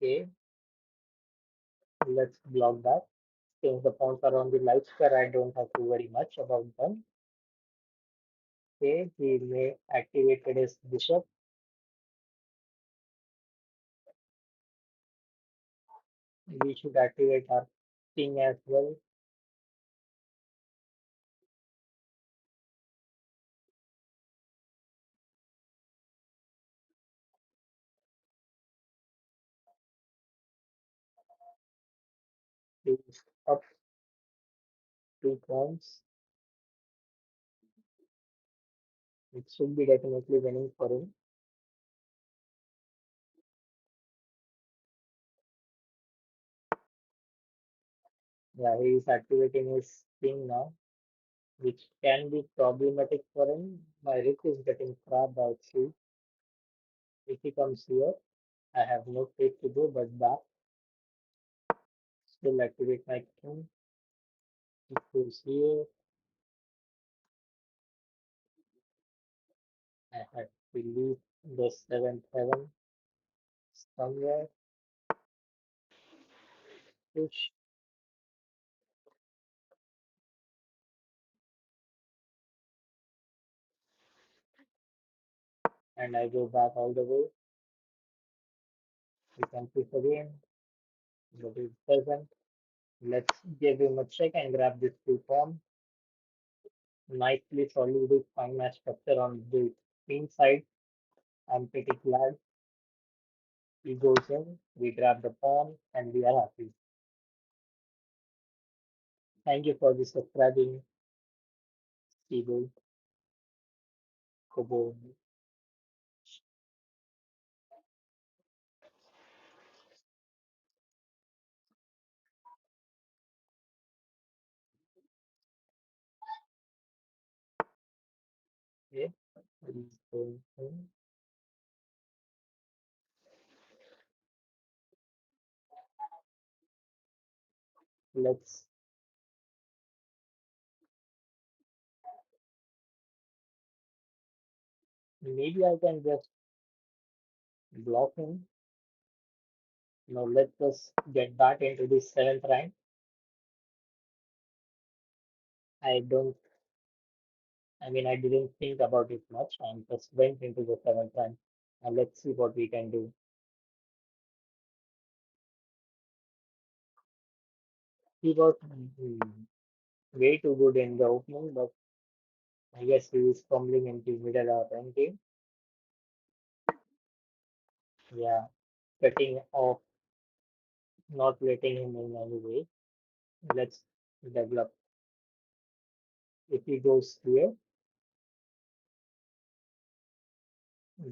Okay, let's block that. Since the pawns are on the light square, I don't have to worry much about them. Okay, he may activated his bishop. We should activate our king as well. He's up 2 points. It should be definitely winning for him. Yeah, he is activating his king now, which can be problematic for him. My rook is getting trapped out too. If he comes here, I have no place to go but back. Still activate my king. He goes here. I have to leave the seventh heaven somewhere. Push, and I go back all the way. We can push again, but it doesn't. Let's give him a check and grab this two pawn. Nicely solid fine match structure on the queen side. I'm pretty glad he goes in. We grab the pawn and we are happy. Thank you for the subscribing, Steve Kobo. Okay, he's going in. Let's maybe I can just block him. Now let us get back into the seventh rank. I don't, I mean, I didn't think about it much. I just went into the seventh rank. And let's see what we can do. He was way too good in the opening, but I guess he is fumbling in the middle of endgame. Yeah, cutting off, not letting him in any way. Let's develop. If he goes here,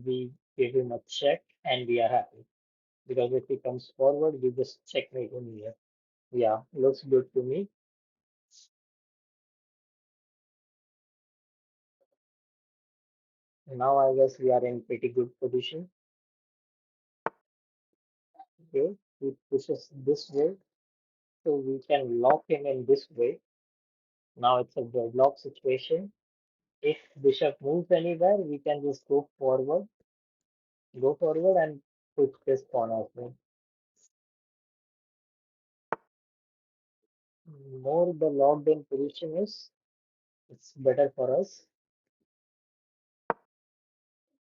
we give him a check and we are happy. Because if he comes forward, we just checkmate him here. Yeah, looks good to me. Now I guess we are in pretty good position. Okay, he pushes this way, so we can lock him in this way. Now it's a deadlock situation. If bishop moves anywhere, we can just go forward and push this pawn as well. More the locked in position is, it's better for us.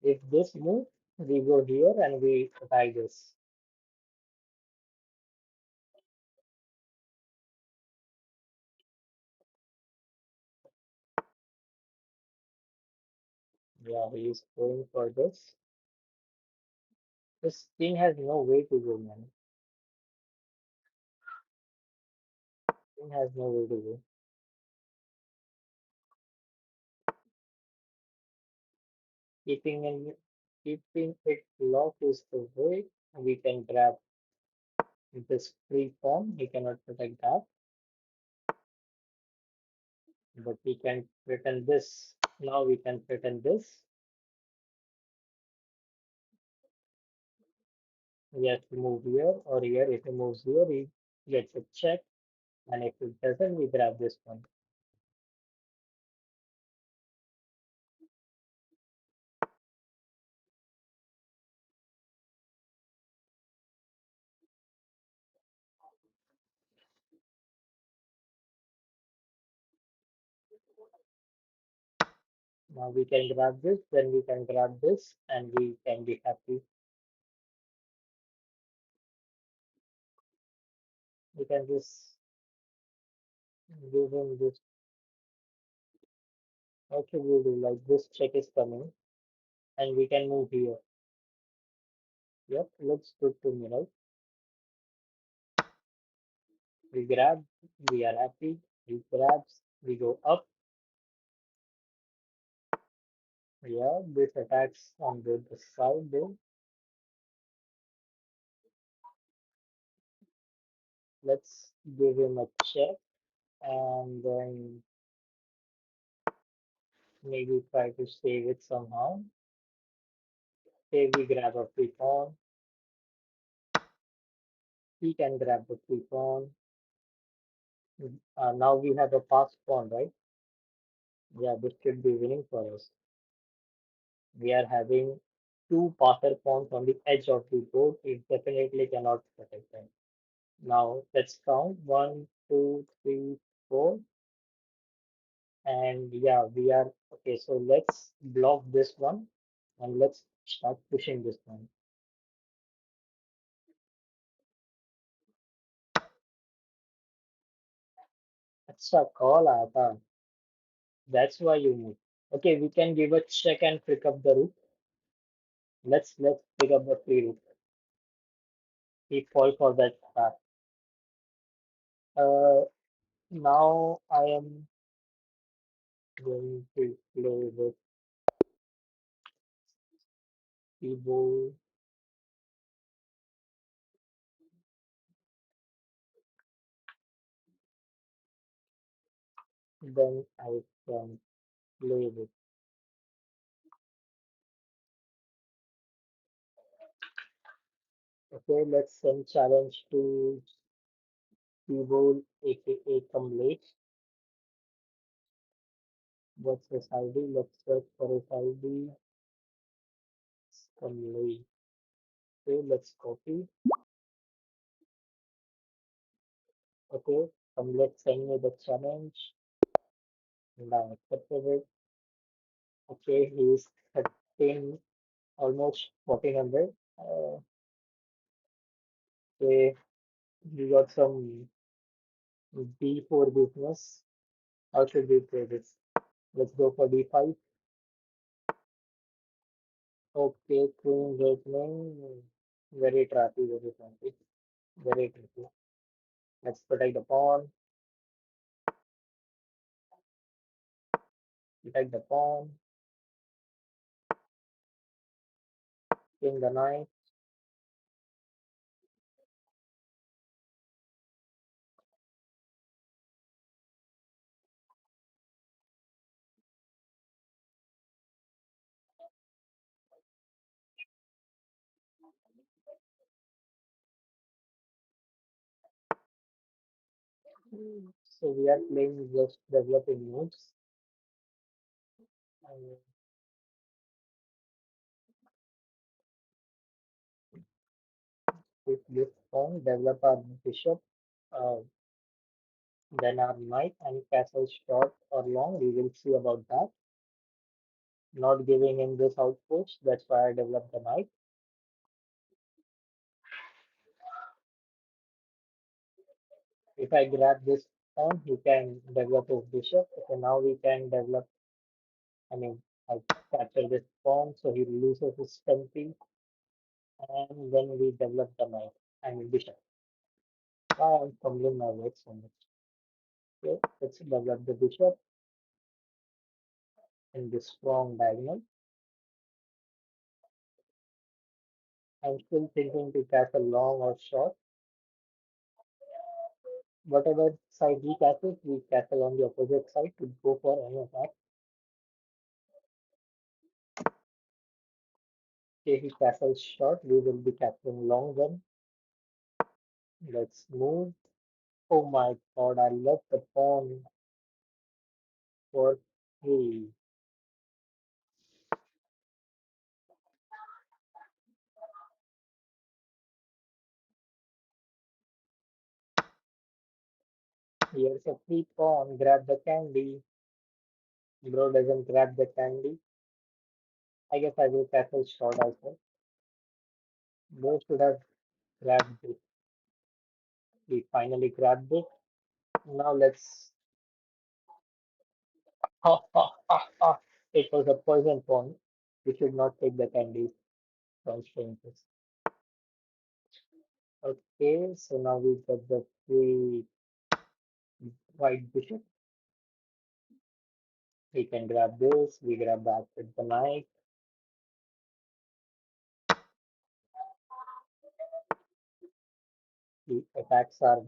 If this move, we go here and we try this. Yeah, he is going for this. This king has no way to go, man. King has no way to go. Keeping in keeping it locked is the way. We can grab this free pawn. He cannot protect that, but we can threaten this. Now we can threaten this. He has to move here or here. If he moves here, he gets a check. And if it doesn't, we grab this one. Now we can grab this, then we can grab this, and we can be happy. We can just give him this. Okay, we'll do like this check is coming, and we can move here. Yep, looks good to me, right? We grab, we are happy. He grabs, we go up. Yeah, this attacks on both the side there. Let's give him a check and then maybe try to save it somehow. Say we grab a free pawn. He can grab the free pawn. Now we have a fast pawn, right? Yeah, this should be winning for us. We are having two passer pawns on the edge of the board. It definitely cannot protect them. Now let's count. One, two, three, four. And yeah, we are okay. So let's block this one and let's start pushing this one. अच्छा call aata. That's why you move. Okay, we can give a check and pick up the rook. Let's pick up the free rook. We fall for that trap. Uh, now I am going to play with keyboard. Then I can play with. Okay, let's send challenge to keyboard, aka come late. What's his ID? Let's search for his ID. Come late. Okay, let's copy. Okay, let's send me the challenge. And I accepted it. Okay, he's 13, almost 1400. Okay, we got some D4 business. How should we play this? Let's go for D5. Okay, Queen Gatling. Very trappy, very trappy. Very tricky. Let's protect the pawn. Protect the pawn. King the knight. So we are playing just developing moves. And if this pawn develop our bishop, uh, then our knight and castle short or long, we will see about that. Not giving him this outpost, that's why I developed the knight. If I grab this pawn, he can develop his bishop. Okay, now we can develop, I mean, I capture this pawn, so he loses his tempi, and then we develop the knight, I mean bishop. Why I'm fumbling my words so much. Okay, let's develop the bishop in this strong diagonal. I'm still thinking to castle long or short. Whatever side he castles, we castle on the opposite side to go for any attack. If he castles short, we will be castling long then. Let's move. Oh my god, I left the pawn for three. Here's a free pawn. Grab the candy. Bro doesn't grab the candy. I guess I will castle short also. Bro should have grabbed it. We finally grabbed it. Now let's. Ha ha ha ha. It was a poison pawn. We should not take the candy from strangers. Okay, so now we got the free. white bishop. We can grab this, we grab that with the knight. The attacks are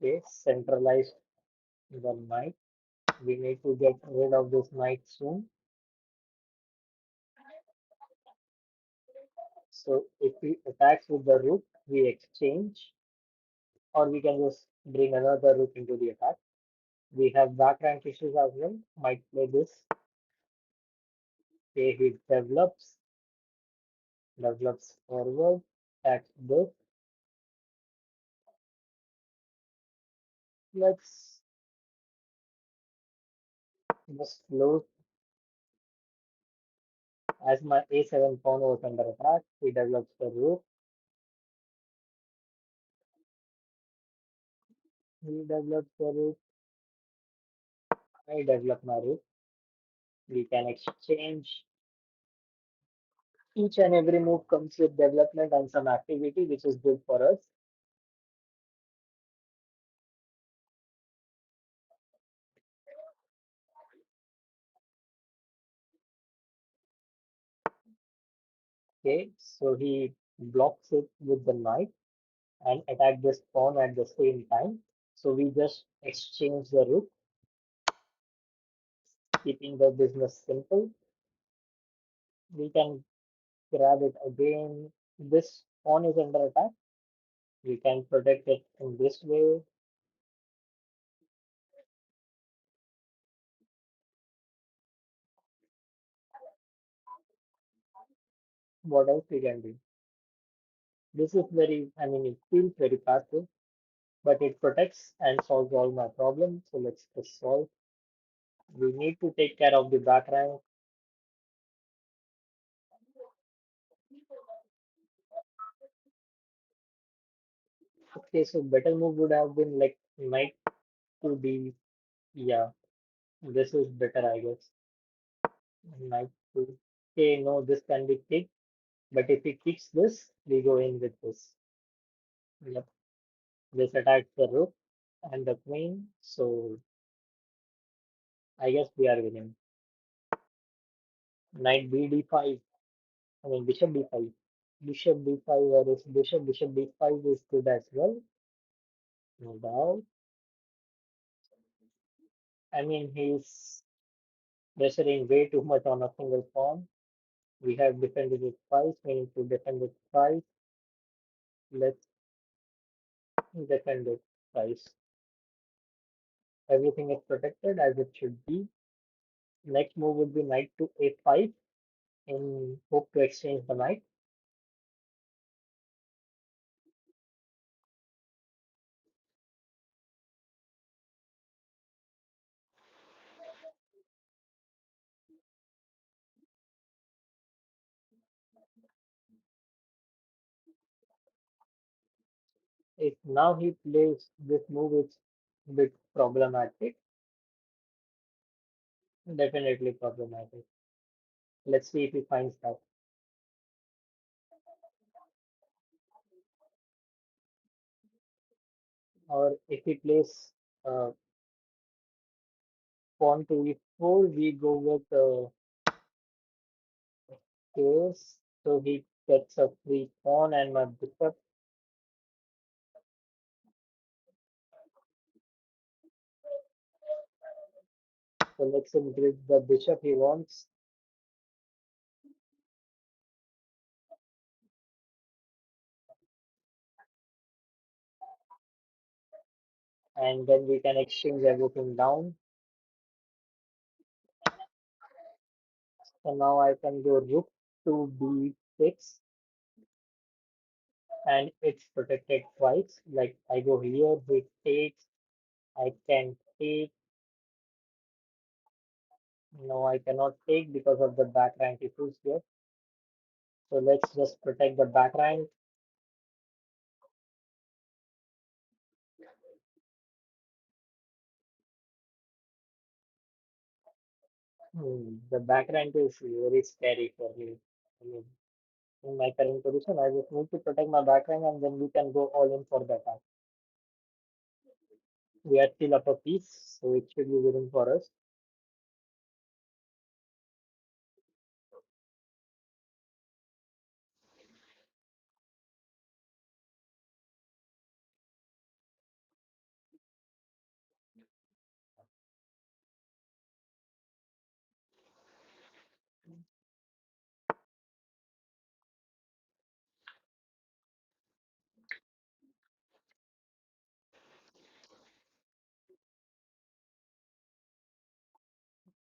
okay, centralized the knight. We need to get rid of this knight soon. So if we attack with the rook, we exchange, or we can just bring another rook into the attack. We have back rank issues as well. Might play this. Okay, he develops forward, attacks this. Let's just close as my a7 pawn was under attack. He develops the rook. He develops the rook. I develop my rook. We can exchange. Each and every move comes with development and some activity, which is good for us. Okay, so he blocks it with the knight and attack this pawn at the same time. So we just exchange the rook, keeping the business simple. We can grab it again. This pawn is under attack. We can protect it in this way. What else we can do? This is very, I mean, it feels very passive, but it protects and solves all my problems. So let's just solve. We need to take care of the back rank. Okay, so better move would have been like knight to d. Yeah, this is better, I guess. Knight to. Okay, no, this can be kicked. But if he kicks this, we go in with this. Yep. This attacks the rook and the queen. So I guess we are winning. Knight b d5. I mean bishop d5. Bishop d5 or is bishop d5 is good as well. No doubt. I mean he's pressuring way too much on a single pawn. We have defended it twice. We need to defend it twice. Let's defend it twice. Everything is protected as it should be. Next move would be knight to a5 in hope to exchange the knight. If now he plays this move, it's a bit problematic. Definitely problematic. Let's see if he finds that. Or if he plays uh, pawn to e4, we go with case. So he gets a free pawn and my bishop. So let's increase the bishop he wants. And then we can exchange everything down. So now I can go rook to b6 and it's protected twice. Like I go here, he takes, I can take. No, I cannot take because of the back rank issues here. So let's just protect the back rank. The back rank is very scary for me. I mean, in my current position, I just need to protect my back rank and then we can go all in for the attack. We are still up a piece, so it should be waiting for us.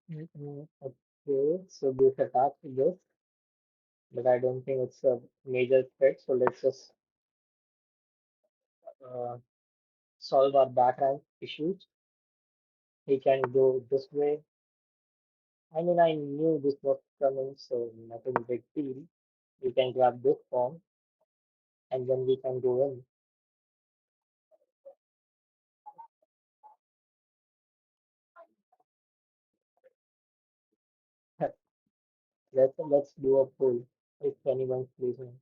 Okay, so this attack this, but I don't think it's a major threat. So let's just uh, solve our background issues. He can go this way. I mean, I knew this was coming, so nothing big deal. We can grab this form and then we can go in. Let's do a poll if anyone's listening.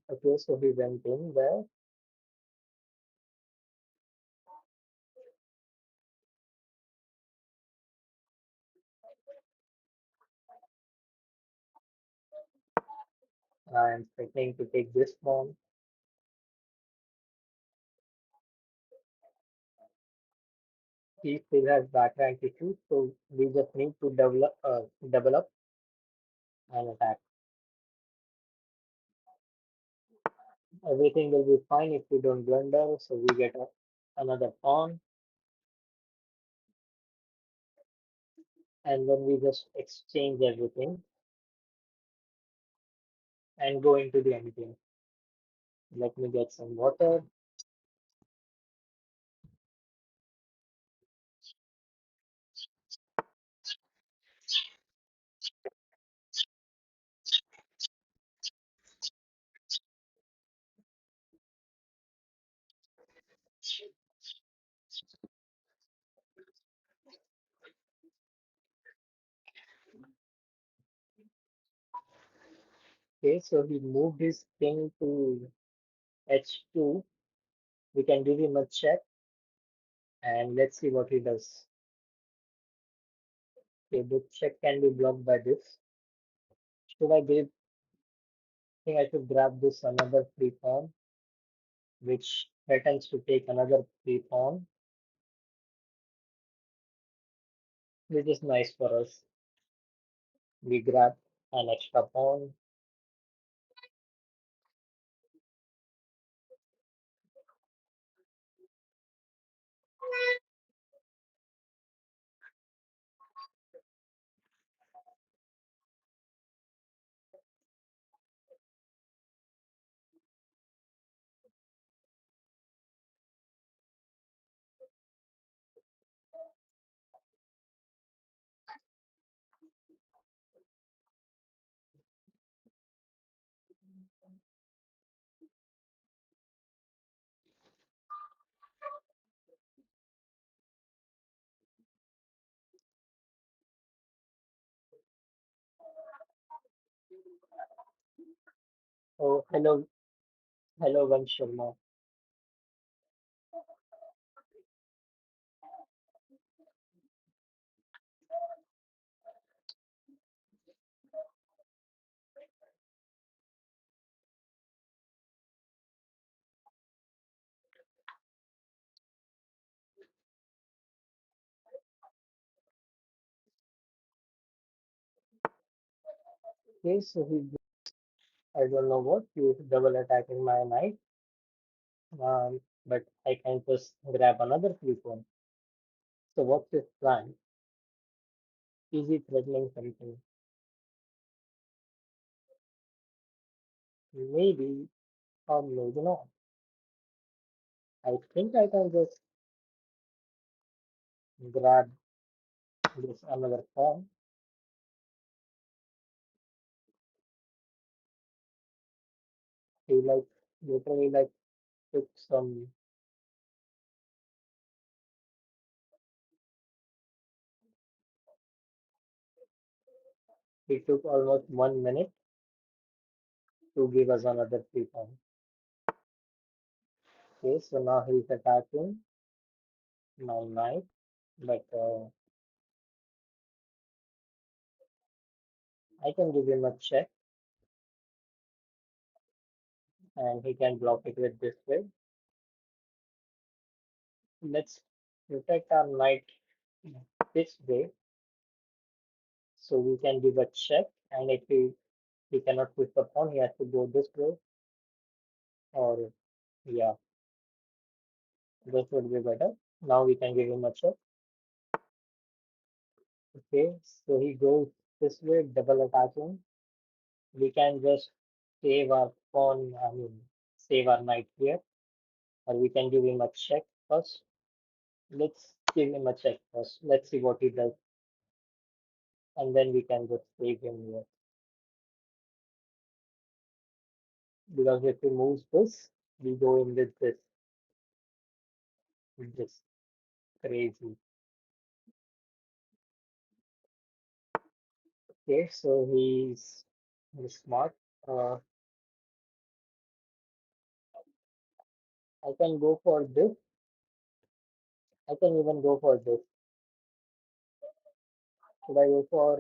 Okay, so we went in there. I'm threatening to take this form. He still has background issues, so we just need to develop an attack. Everything will be fine if we don't blunder. So we get another pawn, and then we just exchange everything and go into the endgame. Let me get some water. Okay, so he moved his king to h2. We can give him a check and let's see what he does. Okay, the check can be blocked by this. Should I give? Think I should grab this another free pawn, which threatens to take another free pawn, which is nice for us. We grab an extra pawn. Oh, hello, hello, Vansh Sharma. Okay, so he, I don't know what, he's double attacking my knight, but I can just grab another free pawn. So what's his plan? Is he threatening something? Maybe, or maybe not. I think I can just grab this another pawn. He like literally like took some. He took almost 1 minute to give us another free point. Okay, so now he's attacking. Now knight, but I can give him a check, and he can block it with this way. Let's protect our knight this way, so we can give a check. And if he cannot push the pawn, he has to go this way, or yeah, this would be better. Now we can give him a check. Okay, so he goes this way, double attacking. We can just save our pawn, I mean, save our knight here, or we can give him a check first. Let's give him a check first. Let's see what he does, and then we can just save him here. Because if he moves this, we go in with this, this crazy. Okay, so he's smart. Uh, I can go for this. I can even go for this. Should I go for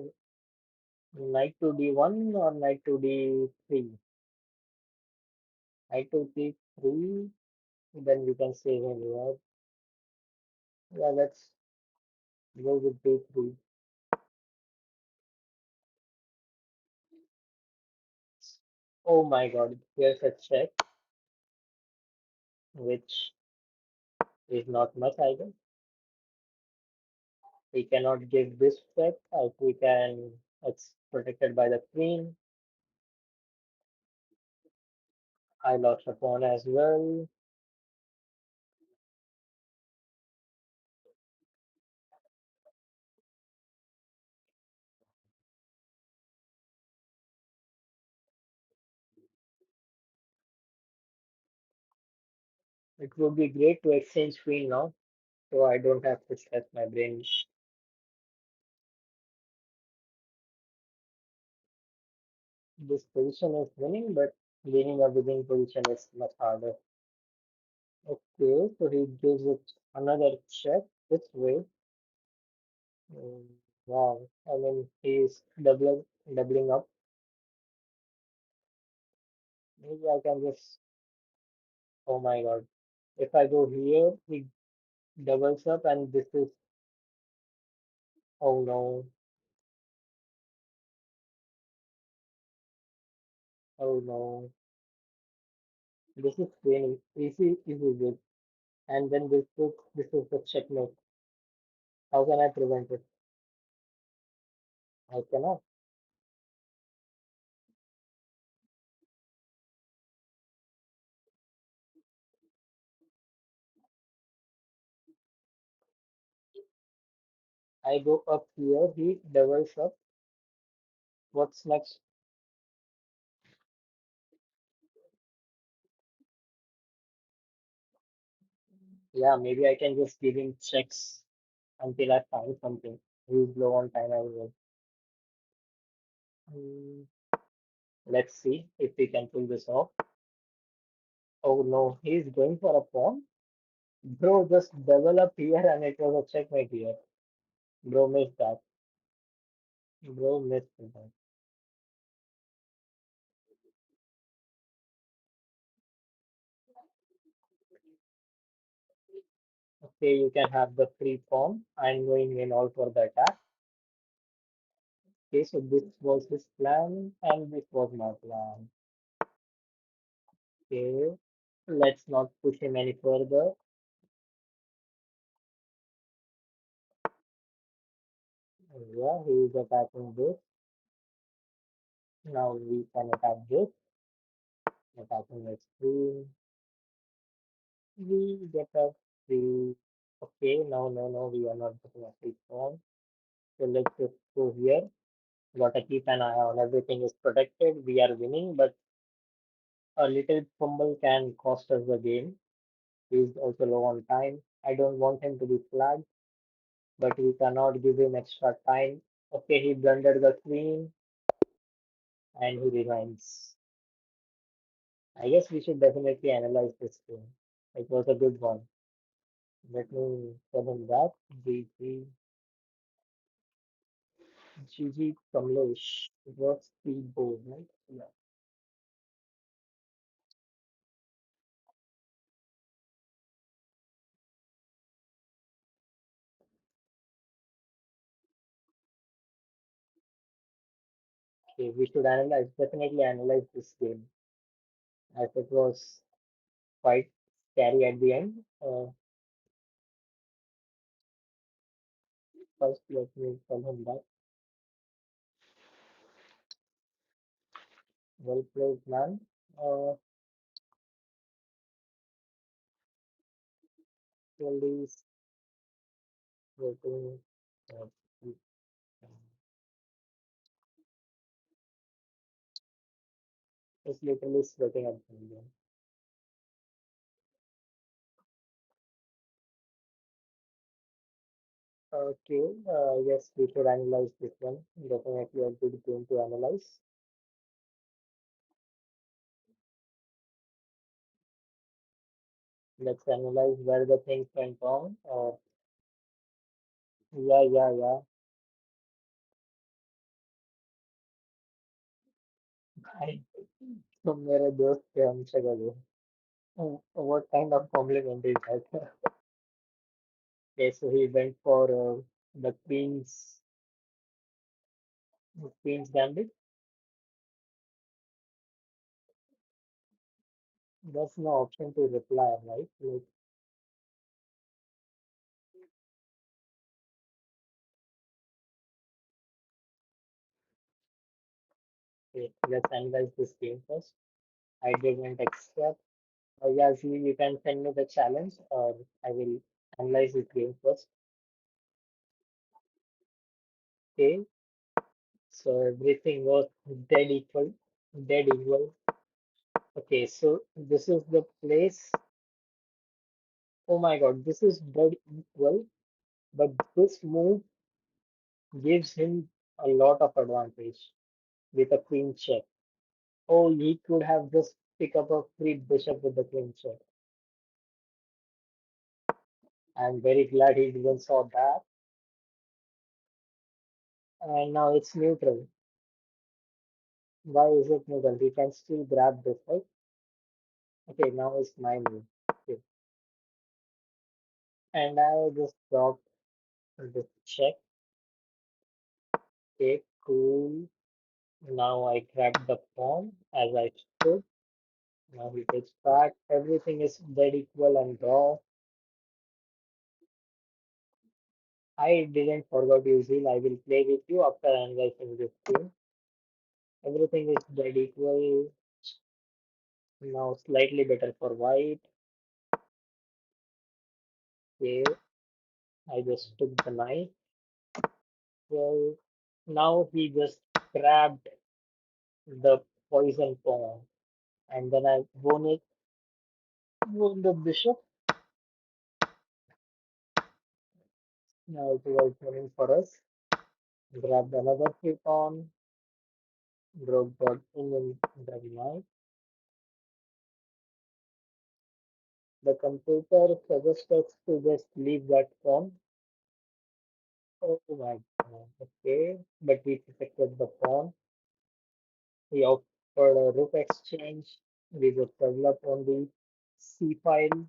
knight to d1 or knight to d3? Knight to d3, then we can save him here. Yeah, let's go with d3. Oh my god, here's a check, which is not much, I guess. We cannot give this check. If we can, it's protected by the queen. I lost a pawn as well. It would be great to exchange queen now, so I don't have to stress my brain. This position is winning, but winning a winning position is much harder. Okay, so he gives it another check this way. Mm, wow, I mean he's doubling up. Maybe I can just. Oh my God! If I go here, he doubles up, and this is. Oh no! Oh no! This is winning. Easy good. And then this is the checkmate. How can I prevent it? I cannot. I go up here. He doubles up. What's next? Yeah, maybe I can just give him checks until I find something. He's low on time. I will. Hmm, let's see if we can pull this off. Oh no, he's going for a pawn. Bro, just double up here and it was a checkmate here. Bro missed that. Bro missed that. Okay, you can have the free pawn. I'm going in all for the attack. Okay, so this was his plan and this was my plan. Okay, let's not push him any further. Yeah, he is attacking this. Now we can attack this. Attacking the screen. We get a free. Okay, no, we are not getting a free pawn. So let's just go here. Gotta keep an eye on everything is protected. We are winning, but A little fumble can cost us the game. He's also low on time. I don't want him to be flagged, but we cannot give him extra time. Okay, he blundered the queen and he resigns. I guess we should definitely analyze this game. It was a good one. Let me tell him that. GG, GG Kamlesh. It was speed board, right? Yeah. Okay, we should analyze, definitely analyze this game as it was quite scary at the end. First, let me tell him that. Well played, man. Police voting. Uh, it's literally sweating at the game. Okay, yes, we should analyze this one. Definitely a good game to analyze. Let's analyze where the things went wrong. Yeah, yeah, yeah. I, तुम मेरे दोस्त के हमसे करो. What kind of compliment is that? Okay, so he went for the Queen's Gambit. There's no option to reply, right? Like, okay, let's analyze this game first. I didn't accept. Yes, you can send me the challenge, or I will analyze this game first. Okay, so everything was dead equal, dead equal. Okay, so this is the place. Oh my God, this is dead equal, but this move gives him a lot of advantage with a queen check. Oh, he could have just pick up a free bishop with the queen check. I'm very glad he didn't saw that. And now it's neutral. Why is it neutral? He can still grab this, right? Okay, now it's my move. Okay. And I just dropped the check. Okay, cool. Now I grab the pawn as I stood. Now he takes back. Everything is dead equal and draw. I didn't forget you, Zil. I will play with you after analyzing this game. Everything is dead equal. Now slightly better for white. Okay, I just took the knight. Well, now he just grabbed the poison pawn, and then I won the bishop. Now it was winning for us. Grabbed another free pawn. Broke got in the knight. The computer suggests us to just leave that pawn. Oh my God. Okay, but we protected the pawn. We offered a rook exchange. We just developed on the C file.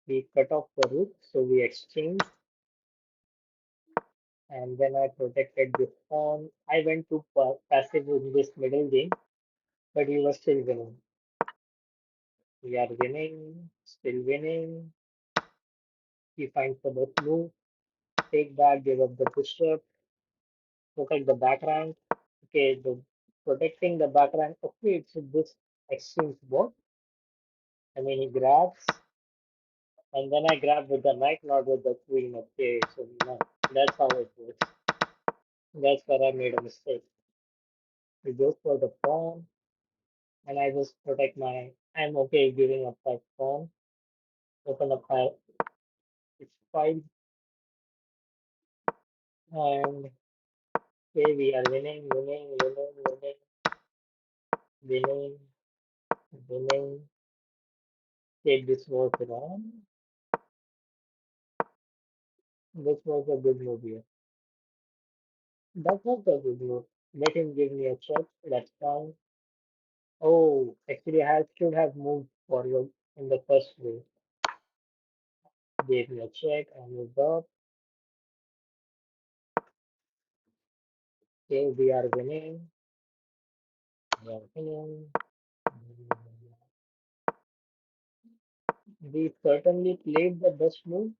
We cut off the rook, so we exchanged. And then I protected this pawn. I went to passive in this middle game, but we were still winning. We are winning, still winning. He finds the best move. Take back, give up the bishop, protect the back rank. Okay, the protecting the back rank. Okay, it's this exchange board. I mean, he grabs, and then I grab with the knight, not with the queen. Okay, so no, that's how it works. That's where I made a mistake. He goes for the pawn. and I just protect my. I'm okay giving up that pawn. Open up my file, and okay, we are winning, winning. Okay, this was wrong. This was a good move here. That was a good move. Let him give me a check. That's fine. Oh, actually, I should have moved forward in the first way. Gave me a check. I moved up. Okay, we are winning. We are winning. We certainly played the best move.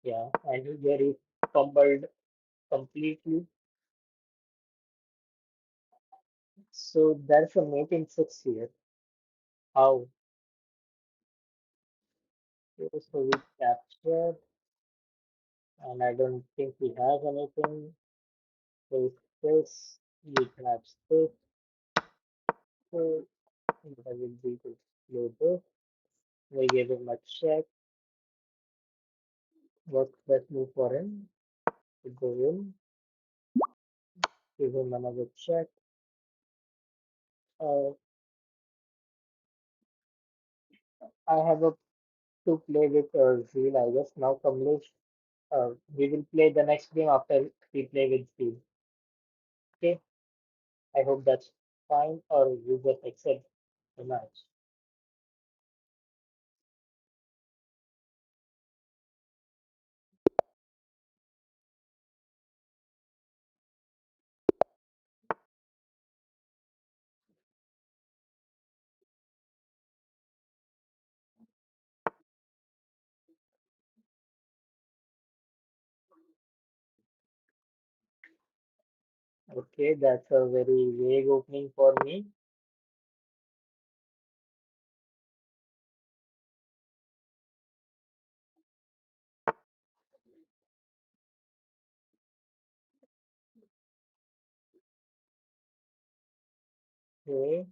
Yeah, and here he fumbled completely. So there's a mate in six here. How? Okay, so we captured, and I don't think we have anything. So it's this, we collapse this, so that will be to explode this. We give him a check. What's best move for him? To go in, give him another check. Uh, I have a to play with Zeel, I guess. Now, Kamlesh, we will play the next game after we play with Zeel. Okay, I hope that's fine, or you just accept the match. Okay, that's a very vague opening for me. Okay,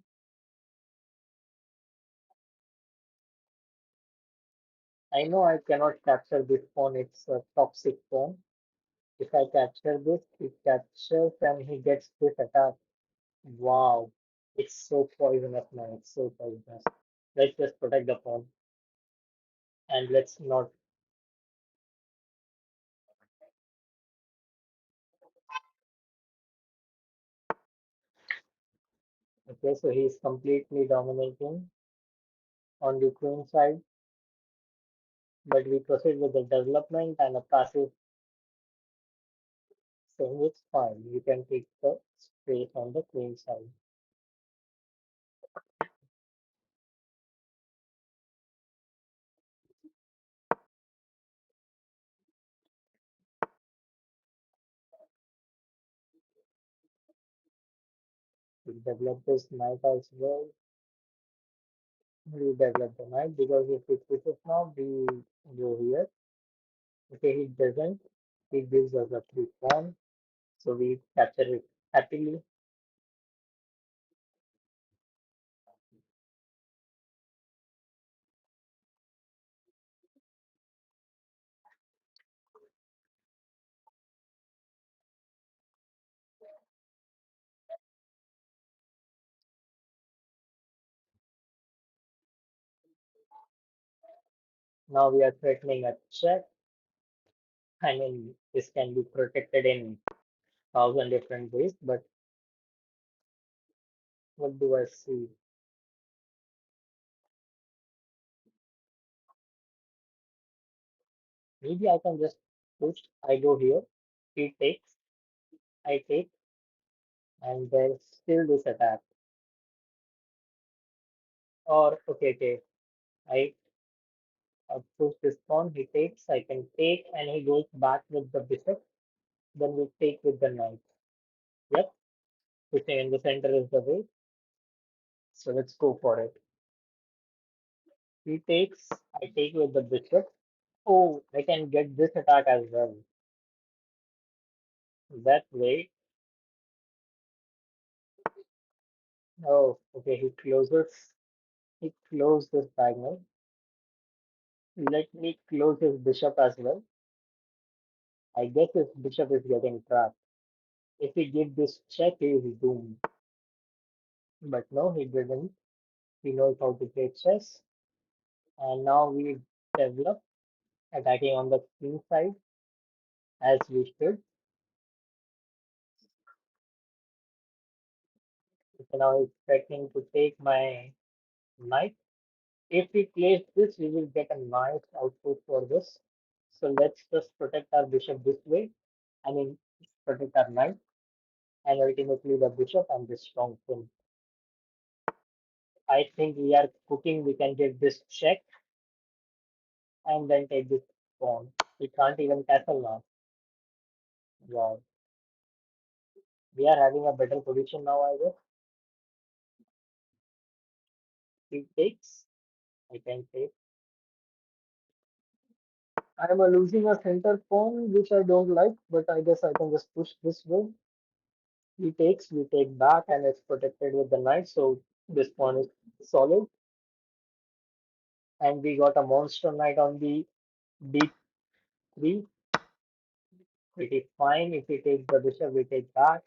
I know I cannot capture this phone, it's a toxic phone. If I capture this, he captures and he gets this attack. Wow, it's so poisonous, man. It's so poisonous. Let's just protect the phone and let's not. Okay, so he's completely dominating on the queen side, but we proceed with the development and a passive saying it's fine. You can take the space on the queen side. We develop this knight as well. We develop the knight because if it pushes now, we go here. Okay, he doesn't. He gives us a free pawn, so we capture it happily. Now we are threatening a check. I mean, this can be protected in thousand different ways, but what do I see? Maybe I can just push. I go here. He takes. I take, and there's still this attack. Or okay. I push this pawn. He takes. I can take, and he goes back with the bishop. Then we take with the knight. Yep. Pushing in the center is the way. So let's go for it. He takes. I take with the bishop. Oh, I can get this attack as well. That way. Oh, okay. He closed this diagonal. Let me close his bishop as well. I guess his bishop is getting trapped. If he give this check, he is doomed. But no, he didn't. He knows how to play chess. And now we develop attacking on the queen side as we should. So now he's threatening to take my knight. If we place this, we will get a nice output for this. So let's just protect our bishop this way. I mean, protect our knight and ultimately the bishop and this strong queen. I think we are cooking. We can get this check and then take this pawn. We can't even castle now. Wow. We are having a better position now, I guess. He takes. I can take. I am losing a center pawn, which I don't like, but I guess I can just push this way. He takes, we take back, and it's protected with the knight, so this pawn is solid. And we got a monster knight on the d3. It is fine. If we take the bishop, we take back.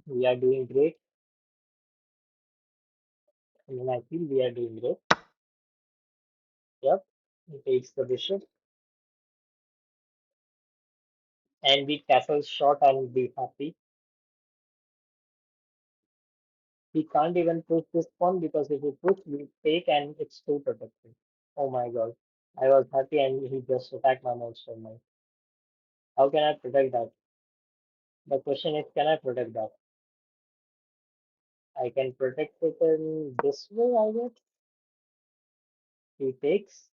We are doing great. I mean, I feel we are doing great. Yep. He takes the bishop, and we castle short and be happy. We can't even push this pawn because if we push, we take and it's too protected. Oh my god. I was happy and he just attacked my monster knight. How can I protect that? The question is, can I protect that? I can protect it in this way, I guess. He takes.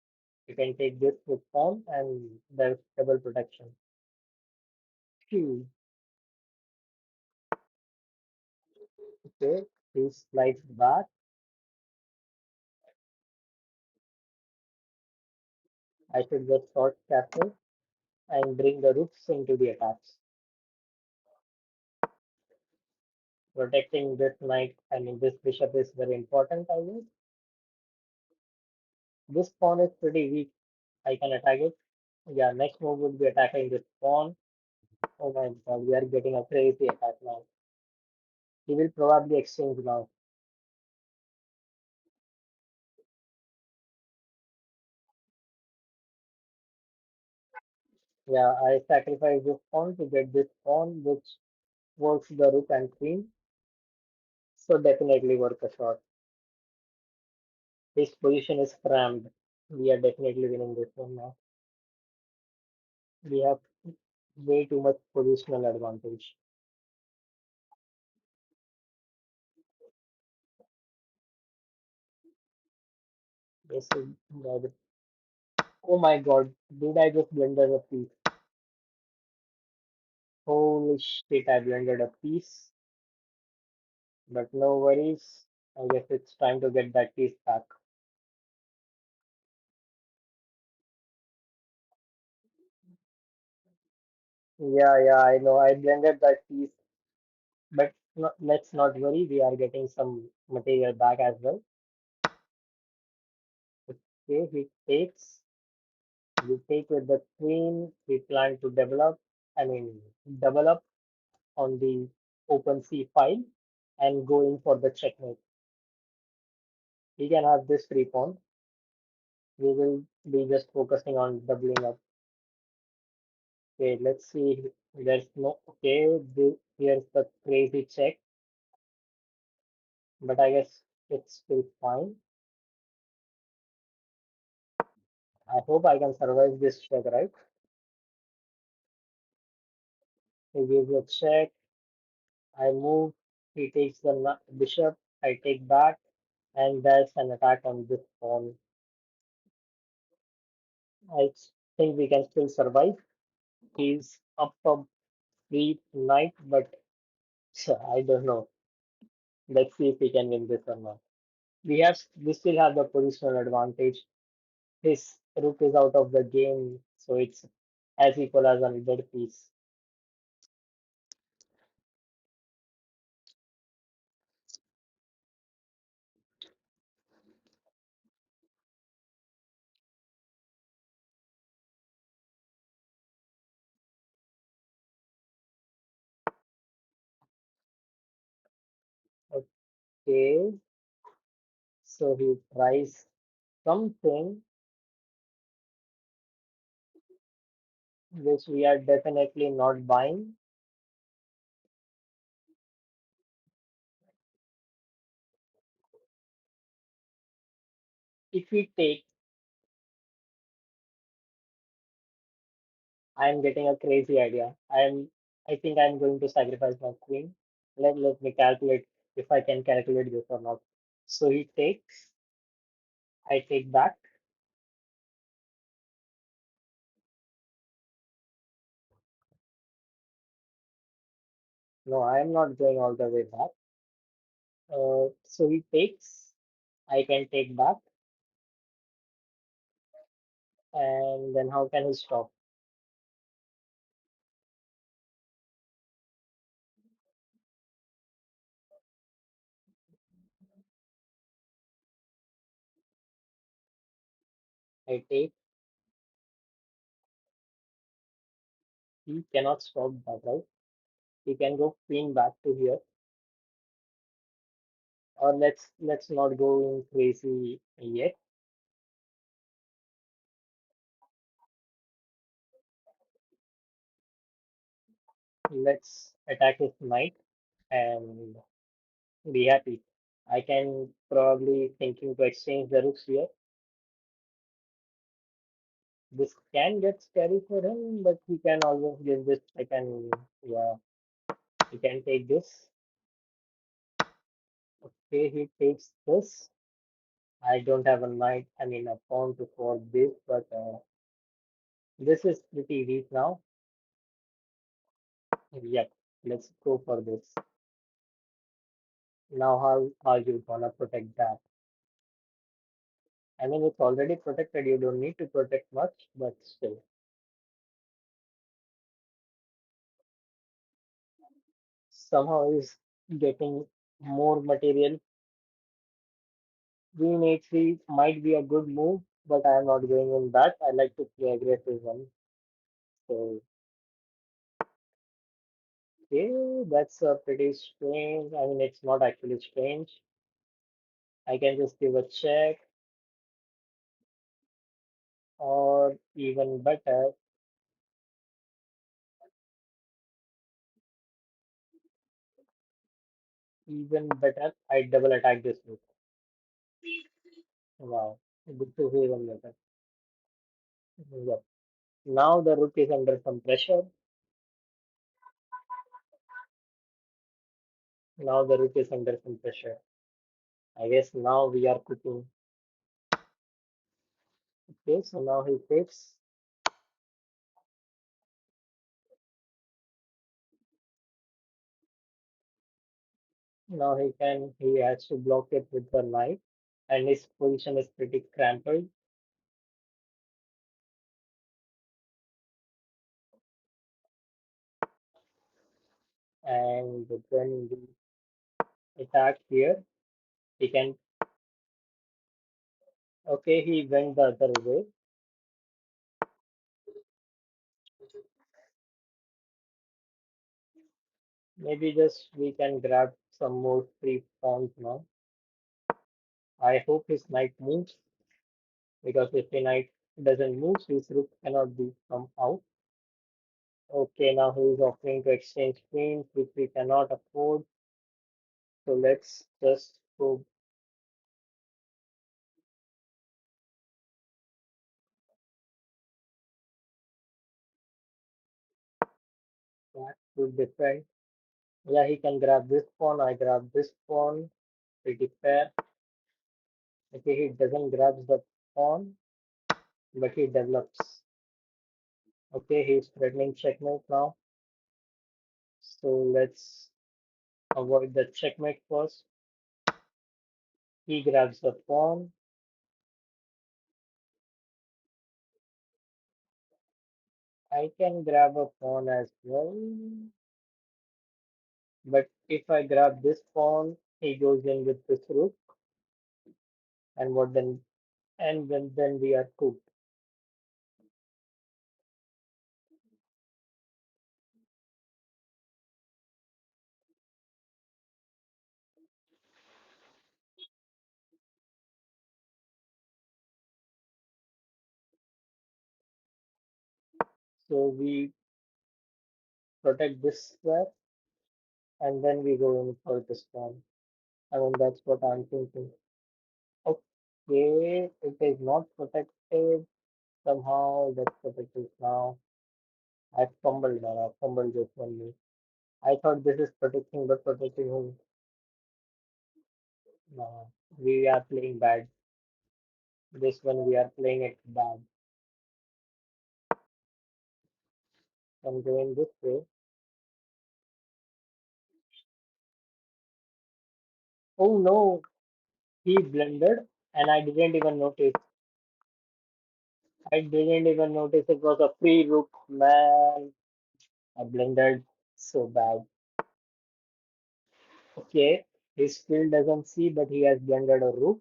You can take this with pawn and there's double protection. Phew. Okay. He slides back. I should just short castle and bring the rooks into the attacks. Protecting this knight, I mean this bishop is very important, I guess. This pawn is pretty weak. I can attack it. Yeah, next move would be attacking this pawn. Oh my god, we are getting a crazy attack now. He will probably exchange now. Yeah, I sacrifice this pawn to get this pawn, which works the rook and queen. So definitely work a shot. His position is crammed. We are definitely winning this one now. We have way too much positional advantage. This is oh my god, did I just blunder a piece? Holy shit, I blundered a piece. But no worries. I guess it's time to get that piece back. Yeah, I know. I blended that piece, but let's not worry. We are getting some material back as well. Okay, he takes. We take with the queen. We plan to develop. I mean, double up on the open C file and go in for the checkmate. We can have this free pawn. We will be just focusing on doubling up. Okay, let's see. There's no okay. Here's the crazy check, but I guess it's still fine. I hope I can survive this check, right? He gives a check. I move. He takes the bishop. I take back, and there's an attack on this pawn. I think we can still survive. He's up a free knight, but I don't know. Let's see if we can win this or not. We still have the positional advantage. His rook is out of the game, so it's as equal as a dead piece. Okay, so he tries something which we are definitely not buying. If we take, I'm getting a crazy idea. I think I'm going to sacrifice my queen. Let me calculate if I can calculate this or not. So he takes, I take back. No, I am not going all the way back. So he takes, I can take back, and then how can he stop? I take, he cannot stop that, right? He can go queen back to here, or let's not go in crazy yet. Let's attack his knight and be happy. I can probably thinking to exchange the rooks here. This can get scary for him, but he can always give this. I can, yeah, he can take this. Okay, he takes this. I don't have a knight, I mean a pawn to for this, but this is pretty weak now. Yep, let's go for this. Now how are you gonna protect that? I mean it's already protected, you don't need to protect much, but still. Somehow is getting more material. Queen h3 might be a good move, but I am not going in that. I like to play aggressive one. So okay, that's a pretty strange. I mean it's not actually strange. I can just give a check, or even better, I double attack this rook. Wow, good to hear even better. Yep. Now the rook is under some pressure. Now the rook is under some pressure. I guess now we are cooking. Okay, so now he takes. Now he has to block it with the knight, and his position is pretty cramped. And then we attack here. He can. Okay, he went the other way. Maybe just we can grab some more free pawns now. I hope his knight moves, because if the knight doesn't move, his rook cannot be come out. Okay, now he is offering to exchange queens, which we cannot afford. So let's just go back to defend. Yeah, he can grab this pawn. I grab this pawn. Pretty fair. Okay, he doesn't grab the pawn, but he develops. Okay, he's threatening checkmate now. So let's avoid the checkmate first. He grabs the pawn. I can grab a pawn as well. But if I grab this pawn, he goes in with this rook. And what then? And then we are cooked. So we protect this square and then we go in for this one. I mean, that's what I'm thinking. Okay, it is not protected. Somehow that's protected now. I fumbled man. I fumbled this one. I thought this is protecting, but protecting who? No, we are playing bad. This one we are playing it bad. I'm going this way. Oh no, he blundered and I didn't even notice. I didn't even notice it was a free rook, man. I blundered so bad. Okay, his skill doesn't see, but he has blundered a rook.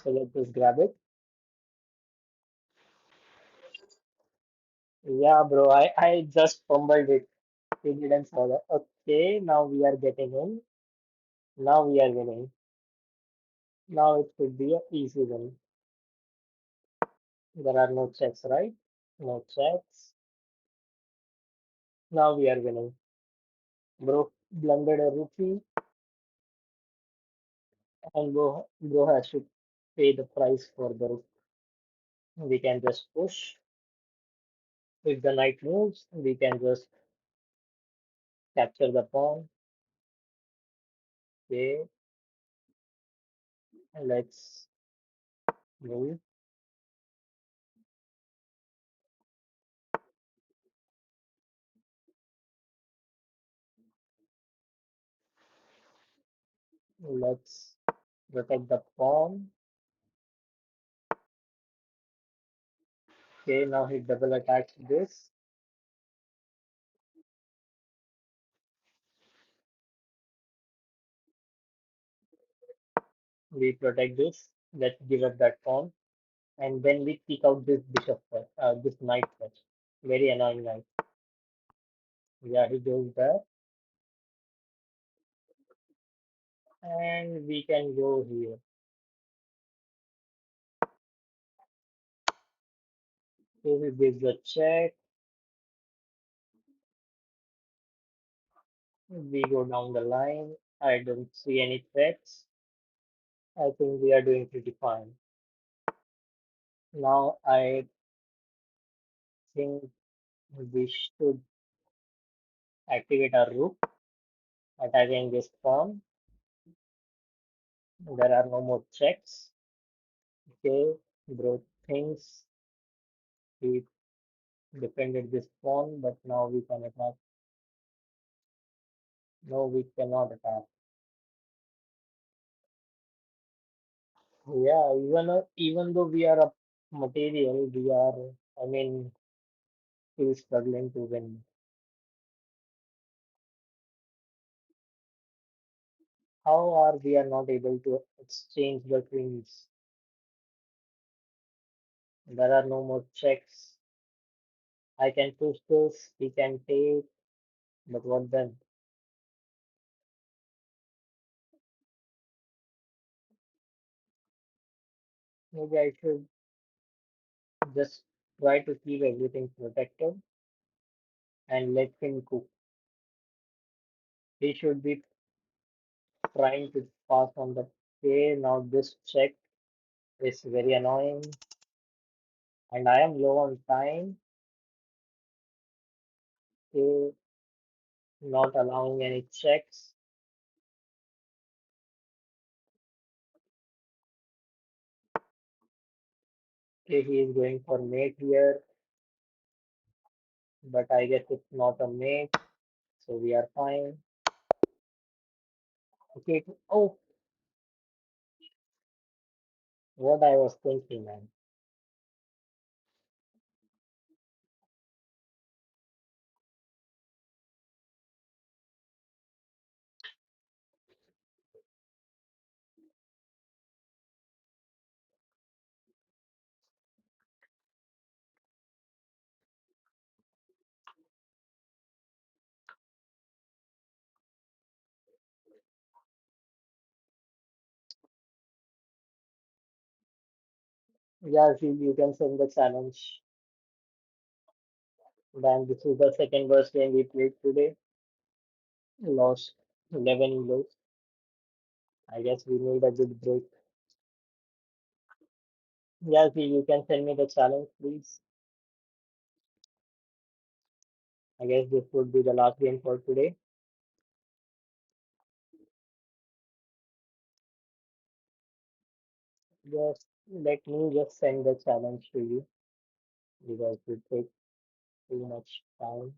So let's just grab it. Yeah, bro, I just fumbled it. He didn't saw that. Okay, now we are getting in. Now we are winning. Now it should be a easy win. There are no checks, right? No checks. Now we are winning. Bro blundered a rupee and bro has to pay the price for the rook. We can just push. If the knight moves, we can just capture the pawn. Okay, let's move. Let's protect the pawn. Okay, now he double attacks this. We protect this. Let's give up that pawn. And then we kick out this bishop first, this knight first. Very annoying knight. Yeah, he goes there. And we can go here. So he gives a check. We go down the line. I don't see any threats. I think we are doing pretty fine. Now I think we should activate our rook, attacking this pawn. There are no more checks. Okay, bro thinks he defended this pawn, but now we can attack. No, we cannot attack. Yeah, even though we are a material, we are, I mean, still struggling to win. How are we are not able to exchange the queens? There are no more checks. I can push this, he can take, but what then? Maybe I should just try to keep everything protected and let him cook. He should be trying to pass on the okay. Now this check is very annoying, and I am low on time. Okay, not allowing any checks. Okay, he is going for mate here, but I guess it's not a mate, so we are fine. Okay, oh, what I was thinking, man. Yeah, see, you can send the challenge. Then this is the second worst game we played today. Lost 11 lows. I guess we need a good break. Yes, you can send me the challenge, please. I guess this would be the last game for today. Just let me just send the challenge to you because it will take too much time.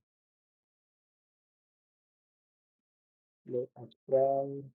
Let us run.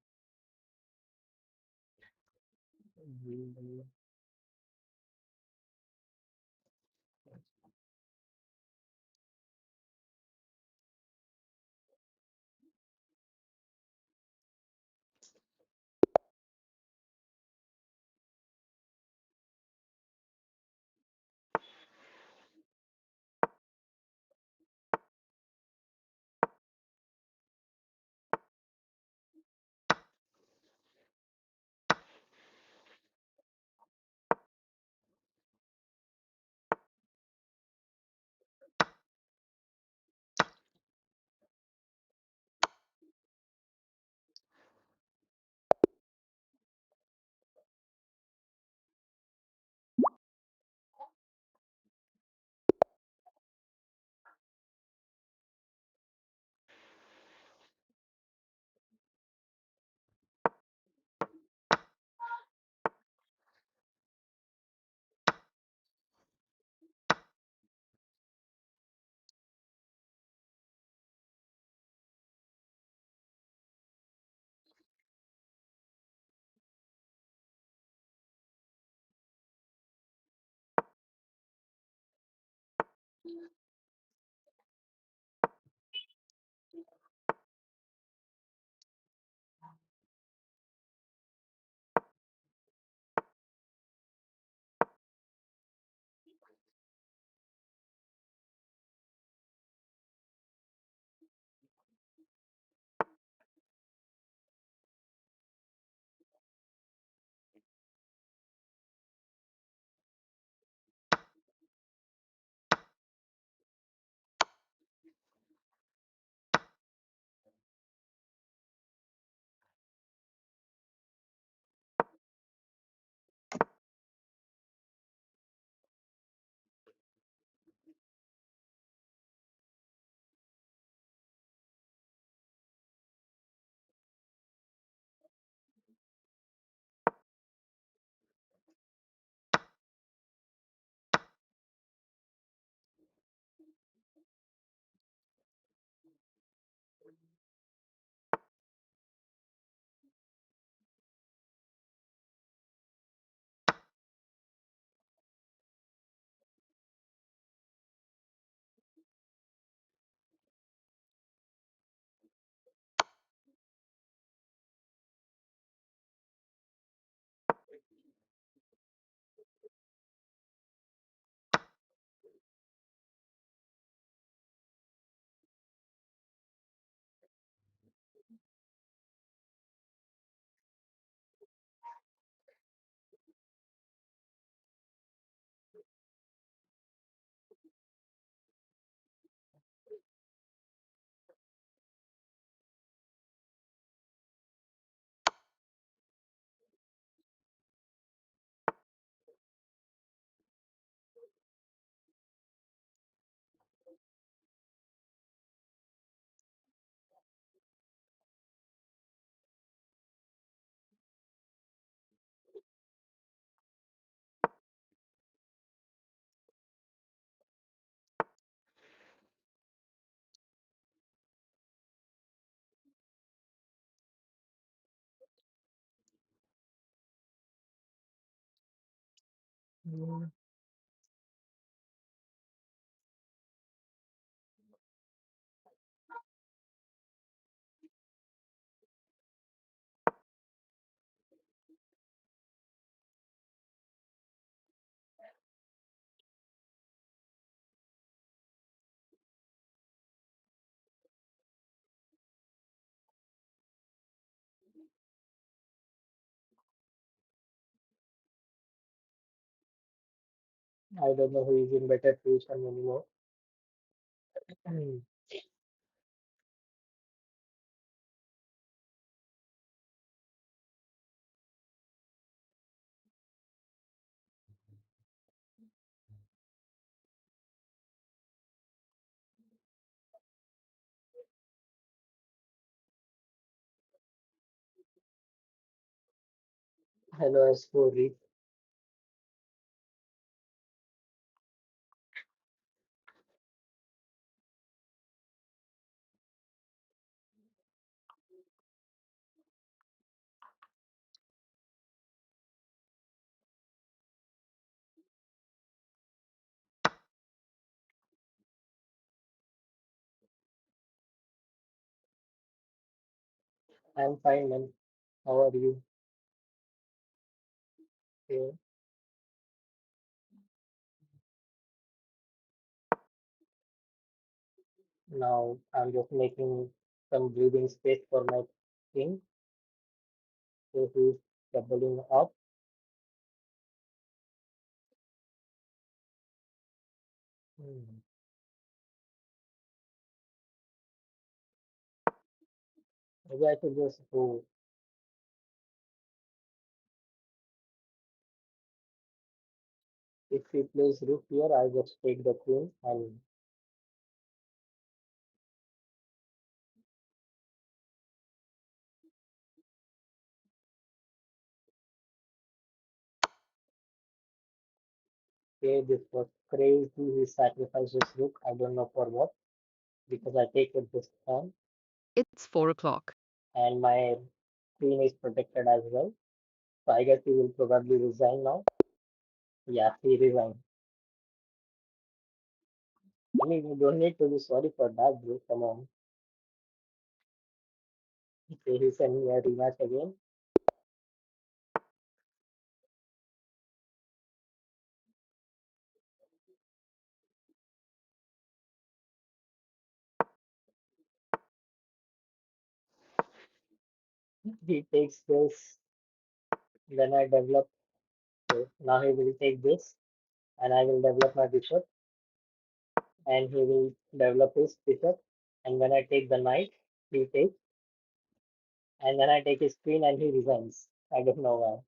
Mm, I don't know who is in better position anymore. Hello, Astori. I'm fine, man. How are you? Okay. Now I'm just making some breathing space for my king. So he's doubling up. Hmm. Maybe I should just go. If he plays rook here, I just take the queen and okay, this was crazy. He sacrificed his rook. I don't know for what, because I take it this time, It's 4 o'clock. and my queen is protected as well. So I guess he will probably resign now. Yeah, he resigned. I mean, you don't need to be sorry for that, bro. Come on. Okay, he sent me a rematch again. He takes this, then I develop. So now he will take this, and I will develop my bishop, and he will develop his bishop. And when I take the knight, he takes, and then I take his queen, and he resigns. I don't know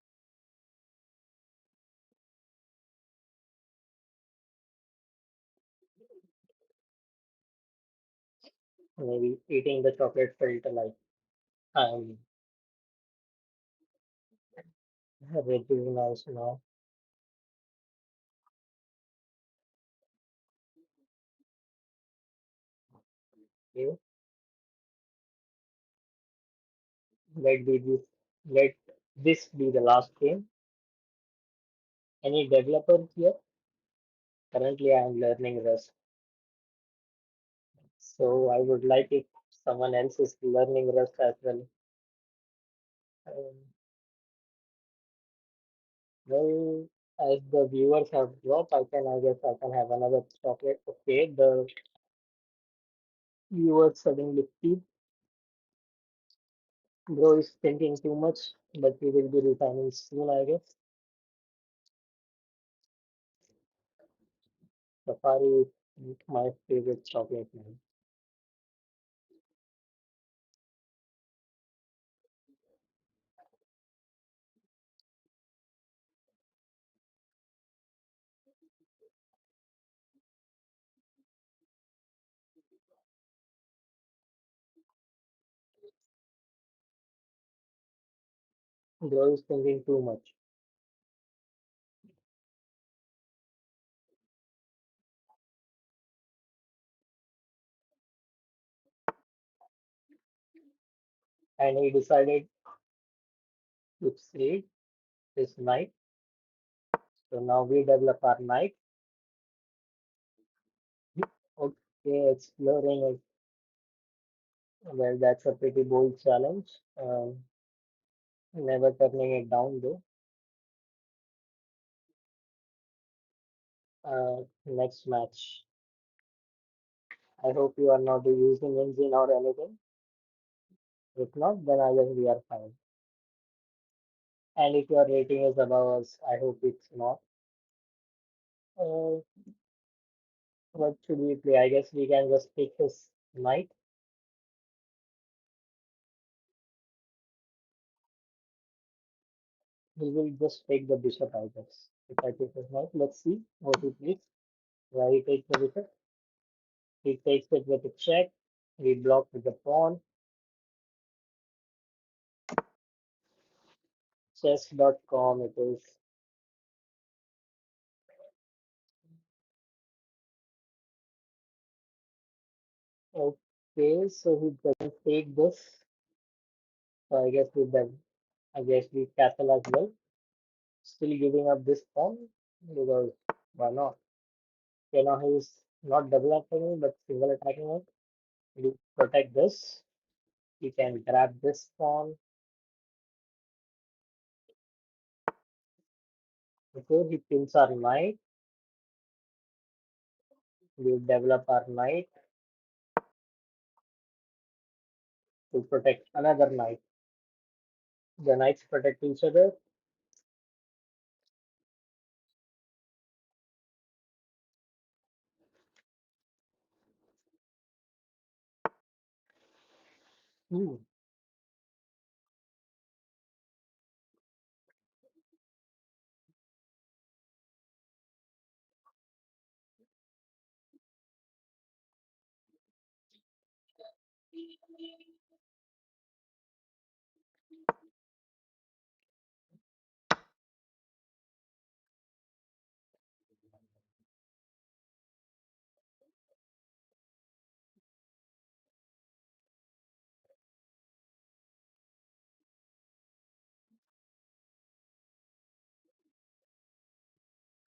why. Maybe eating the chocolate felt like I'm recognized now. Okay, let be this, let this be the last game. Any developer here? Currently, I am learning Rust, so I would like if someone else is learning Rust as well. Um, well, as the viewers have dropped, I guess I can have another chocolate. Okay, the viewers suddenly keep. Bro is thinking too much, but he will be resigning soon, I guess. Safari is my favorite chocolate, man. Bro is thinking too much. And he decided to trade his knight. So now we develop our knight. Okay, exploring it. Well, that's a pretty bold challenge. Never turning it down though. Next match. I hope you are not using engine or anything. If not, then I guess we are fine. And if your rating is above us, I hope it's not. Uh, What should we play? I guess we can just take his knight. He will just take the bishop, I guess. If I take his knight, let's see what he plays. Why he takes the bishop? He takes it with a check. We block with the pawn. Chess.com it is. Okay, so he doesn't take this. So I guess we then I guess we castle as well. Still giving up this pawn because why not? Okay, now he's not double attacking but single attacking it. We protect this. We can grab this pawn. Okay, he pins our knight. We develop our knight to protect another knight. The knights protect each other. Hmm.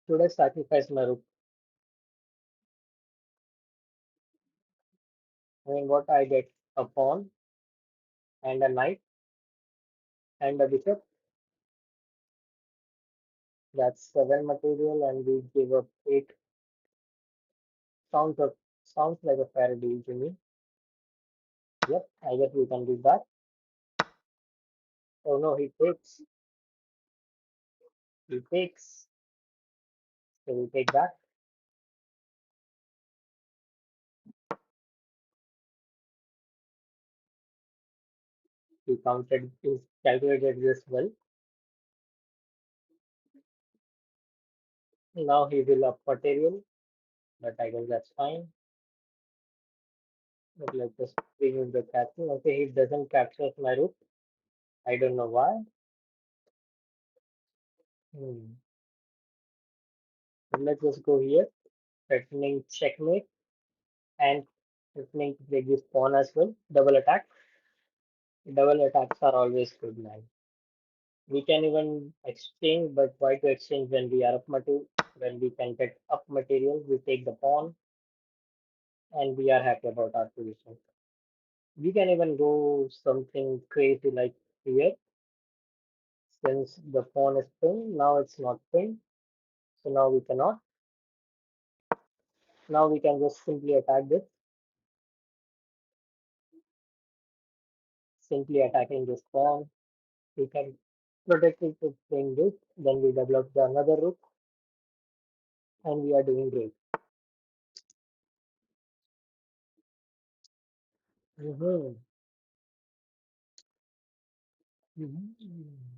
Should I sacrifice my rook? I mean, what I get? A pawn and a knight and a bishop. That's 7 material, and we give up 8. Sounds, a, sounds like a fair deal to me. Yep, I guess we can do that. Oh no, he takes. He takes. So we take that. He counted, he calculated this well. Now he will up material, but I guess that's fine. But let's just bring in the castle. Okay, he doesn't capture my rook. I don't know why. Hmm. But let's just go here. Threatening checkmate and threatening to take this pawn as well. Double attack. Double attacks are always good, man. We can even exchange, but why to exchange when we are up material? When we can get up material, we take the pawn and we are happy about our position. We can even go something crazy like here. Since the pawn is pinned, now it's not pinned. So now we cannot. Now we can just simply attack this. Simply attacking this pawn. We can protect it with playing this. Then we develop the another rook and we are doing great. Mhm. Mhm.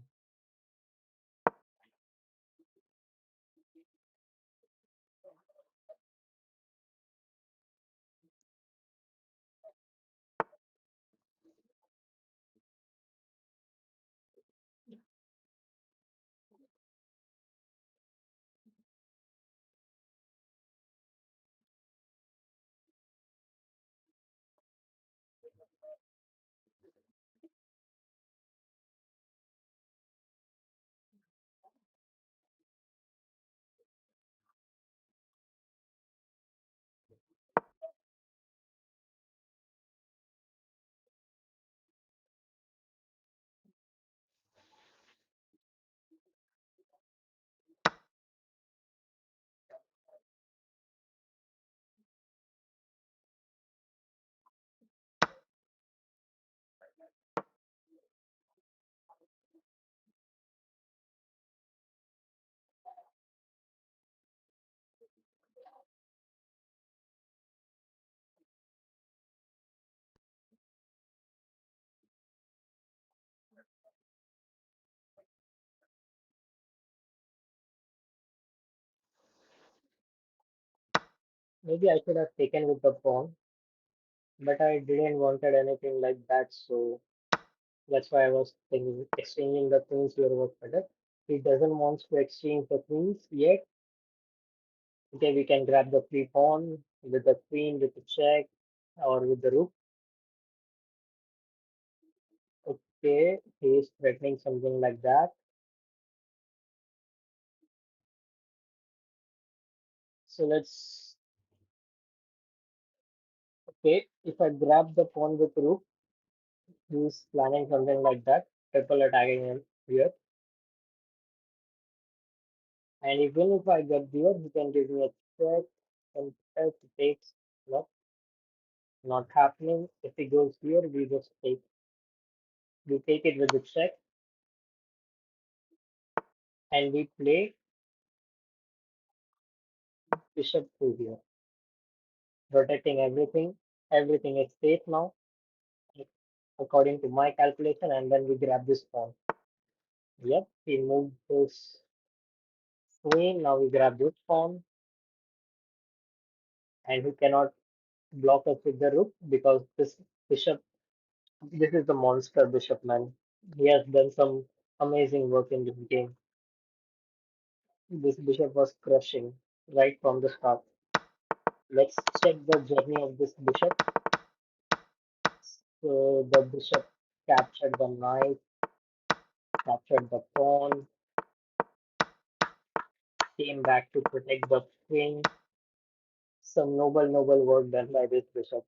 Maybe I should have taken with the pawn, but I didn't wanted anything like that, so that's why I was thinking exchanging the queens here was better. He doesn't want to exchange the queens yet. Okay, we can grab the free pawn with the queen, with the check, or with the rook. Okay, he is threatening something like that. So let's, okay, if I grab the pawn with rook, he's planning something like that, triple attacking him here. And even if I get there, he can give me a check, and check takes, no, not happening. If he goes here, we take it with the check, and we play bishop through here, protecting everything. Everything is safe now, according to my calculation, and then we grab this pawn. Yep, he moved this queen. Now we grab this pawn, and he cannot block us with the rook because this bishop, this is the monster bishop, man. He has done some amazing work in this game. This bishop was crushing right from the start. Let's check the journey of this bishop. So the bishop captured the knight, captured the pawn, came back to protect the queen. Some noble work done by this bishop.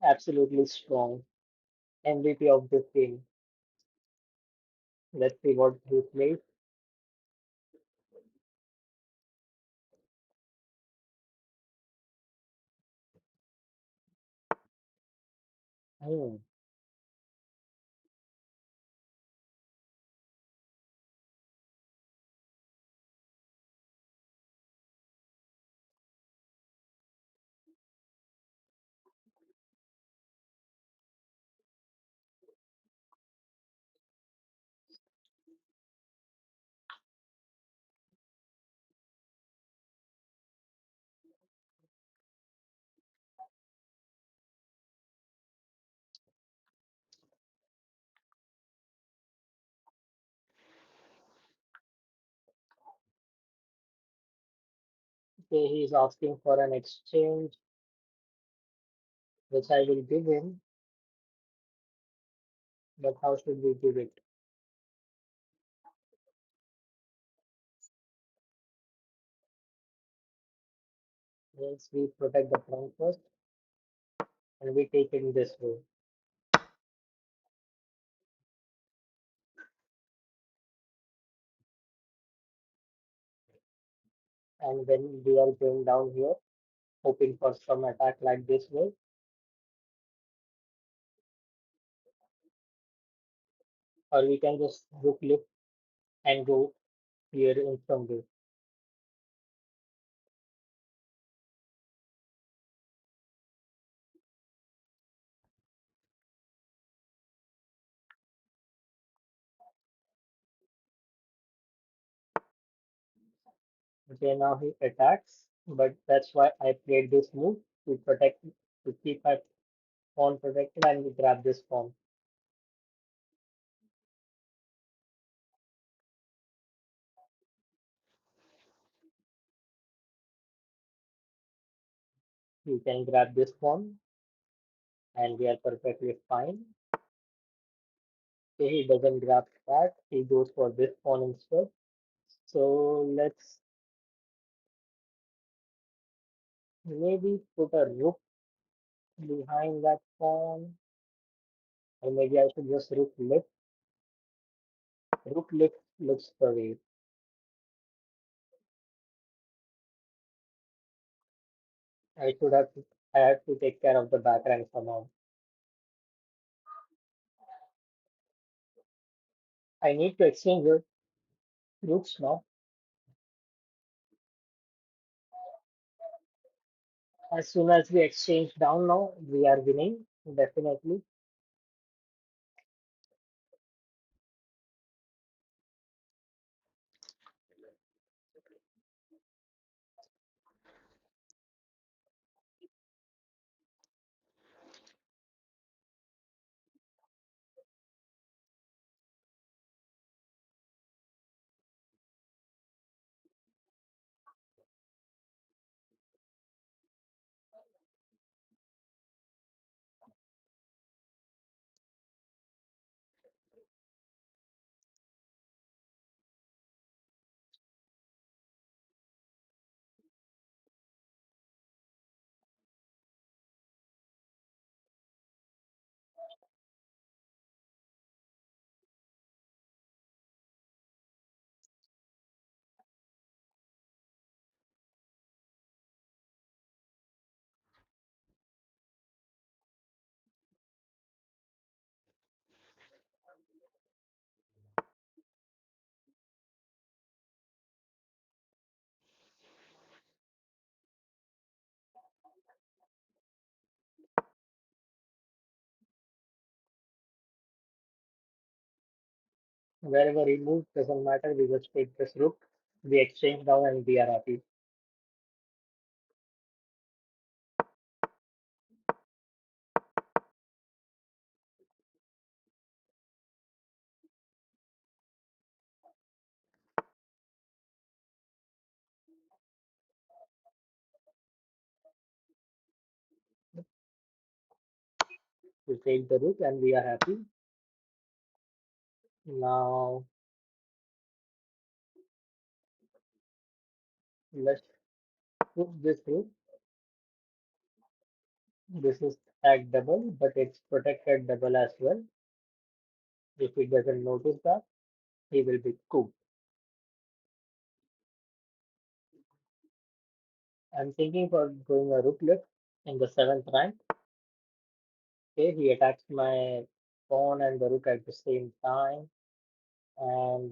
Absolutely strong. MVP of this game. Let's see what he plays. Hmm. Okay, he's asking for an exchange, which I will give him, but how should we give it? Yes, we protect the pawn first and we take it this way. And then we are going down here, hoping for some attack like this way, or we can just rook lift and go here in some way. Okay, now he attacks, but that's why I played this move to protect, to keep my pawn protected, and we grab this pawn. You can grab this pawn, and we are perfectly fine. Okay, he doesn't grab that, he goes for this pawn instead. So let's maybe put a rook behind that pawn, or maybe I should just rook lift. Rook lift looks the way. I should have I have to take care of the back rank somehow. I need to exchange the rooks now. As soon as we exchange down now, we are winning, definitely. Wherever he moves, doesn't matter. We just take this rook. We exchange now and we are happy. We take the rook and we are happy. Now let's put this rook. This is tag double, but it's protected double as well. If he doesn't notice that, he will be cooked. I'm thinking for going a rook left in the seventh rank. Okay, he attacks my pawn and the rook at the same time, and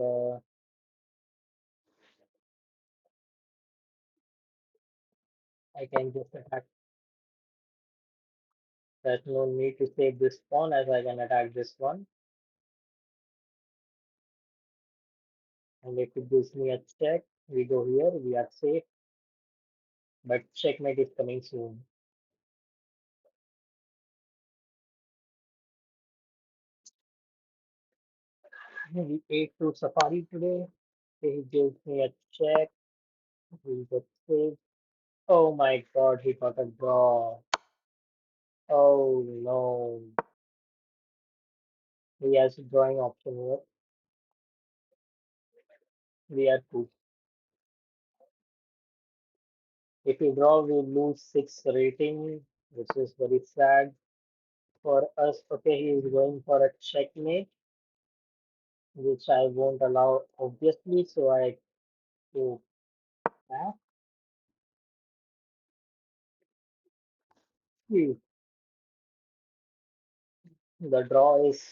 I can just attack. There's no need to save this pawn as I can attack this one. And if it gives me a check, we go here, we are safe, but checkmate is coming soon. We ate to Safari today. He gives me a check. We got saved. Oh my god, he got a draw. Oh no. He has a drawing option here. We are two. If we draw, we lose 6 rating, which is very sad for us. Okay, he is going for a checkmate, which I won't allow, obviously. So I go back. Hmm, the draw is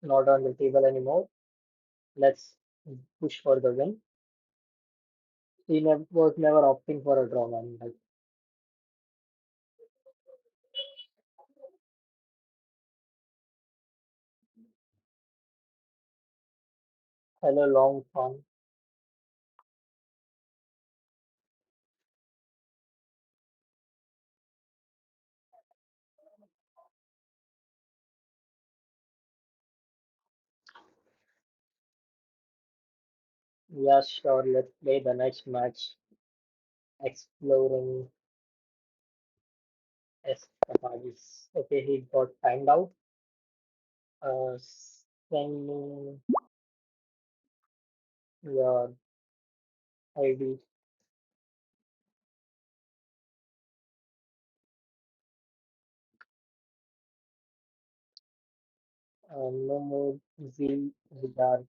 not on the table anymore. Let's push for the win. He was never opting for a draw, man. Like, hello, long fun. Yeah, sure. Let's play the next match. Exploring escapades. Okay, he got timed out. Send me your ID. No more zeal. We are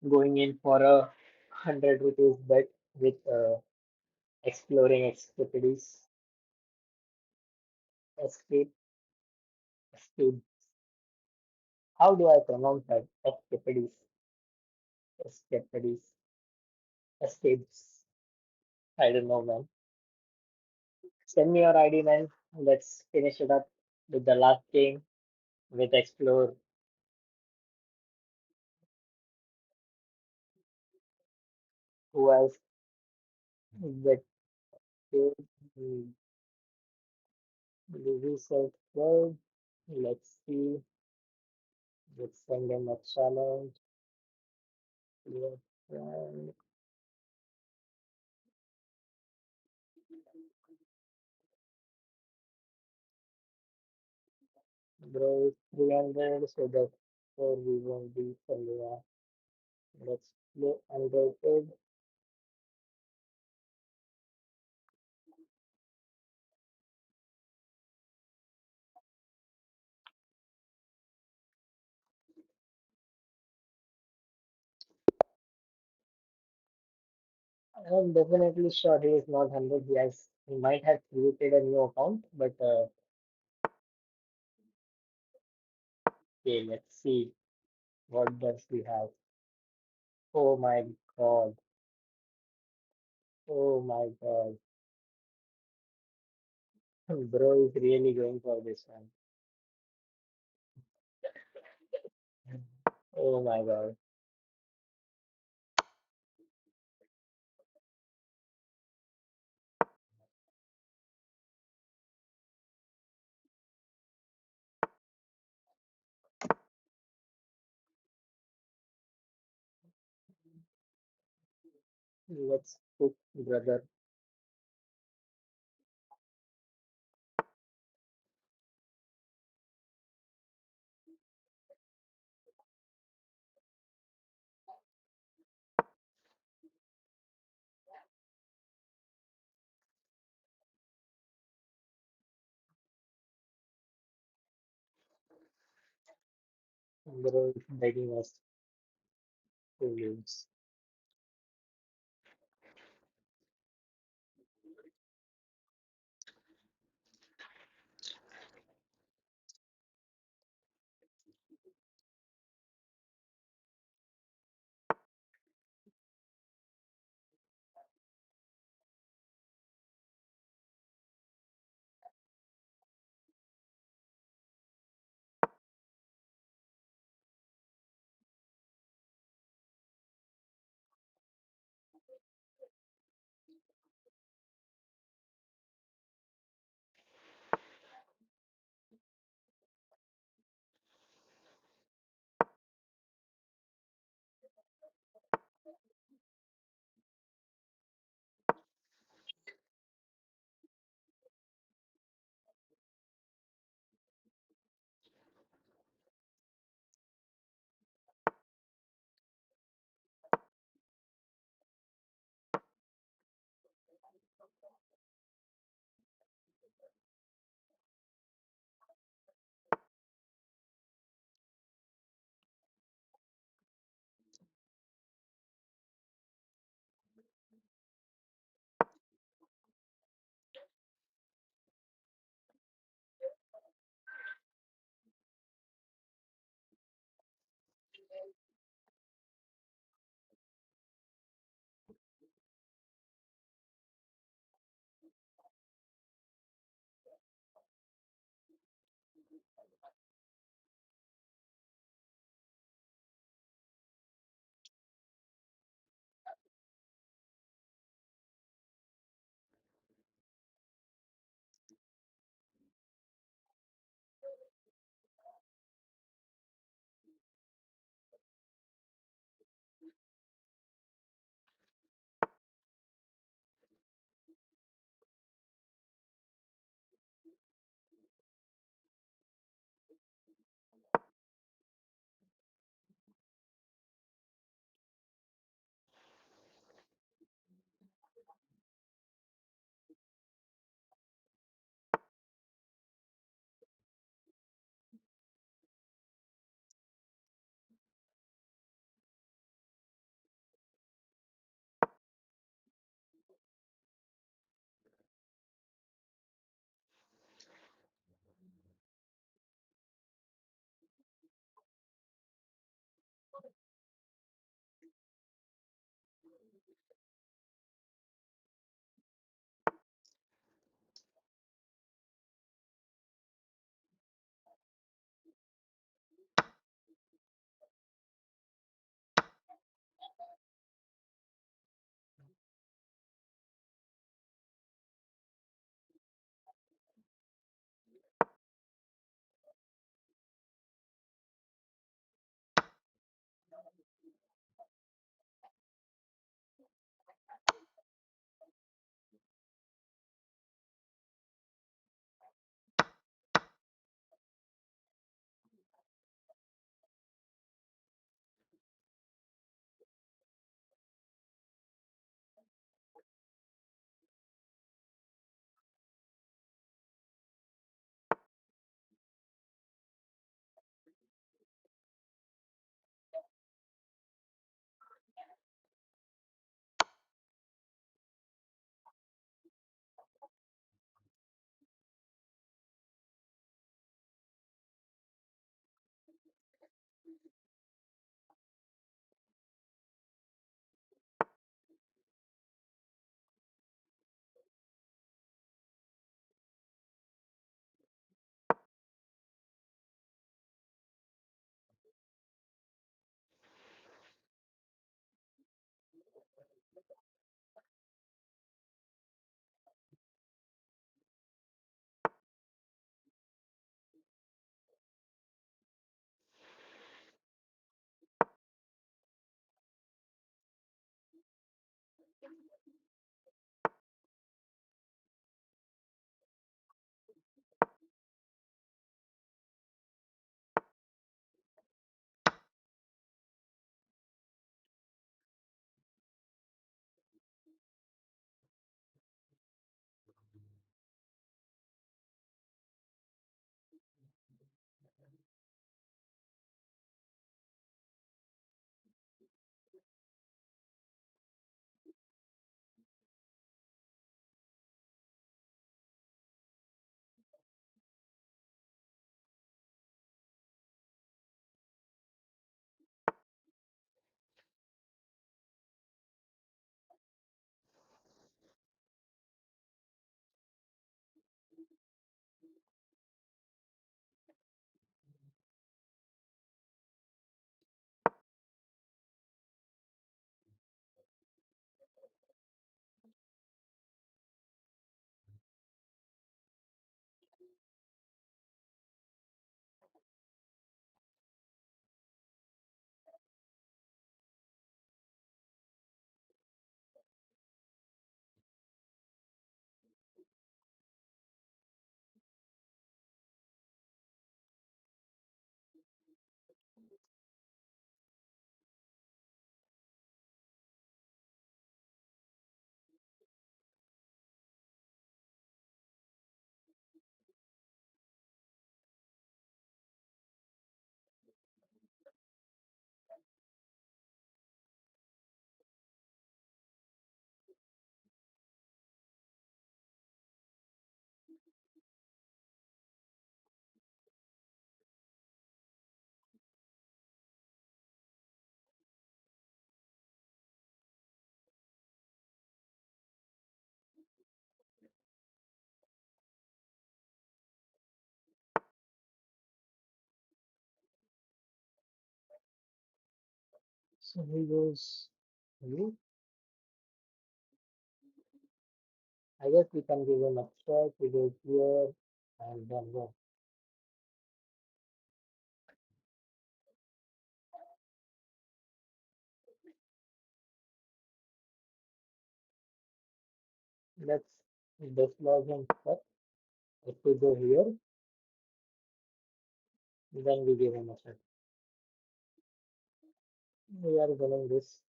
going in for a 100 rupees bet with exploring escapades. Escape, escape. How do I pronounce that? Escapades, escapades, escapes. I don't know, man. Send me your ID, man. Let's finish it up with the last game with explore. Who else? With the research world. Let's see. Let's send them a challenge. Yeah, and bro, it's 300, so therefore we won't be familiar. Let's play unrated. I'm definitely sure he is not 100. He might have created a new account, but okay, let's see what does we have. Oh my God. Oh my God. Bro is really going for this one. Oh my God. Let's cook, brother. Bro is begging us to lose. So he goes, you. I guess we can give him a check. We go here and then go. Let's dislodge him first. If we go here, then we give him a check. We are running this.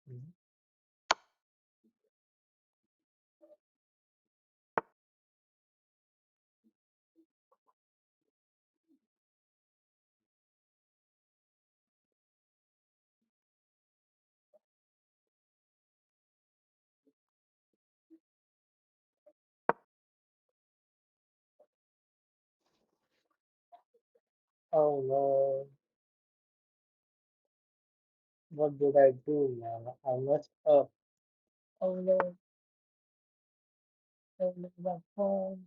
Mhm. Oh no, what did I do, man? I messed up. Oh no, oh no, my phone.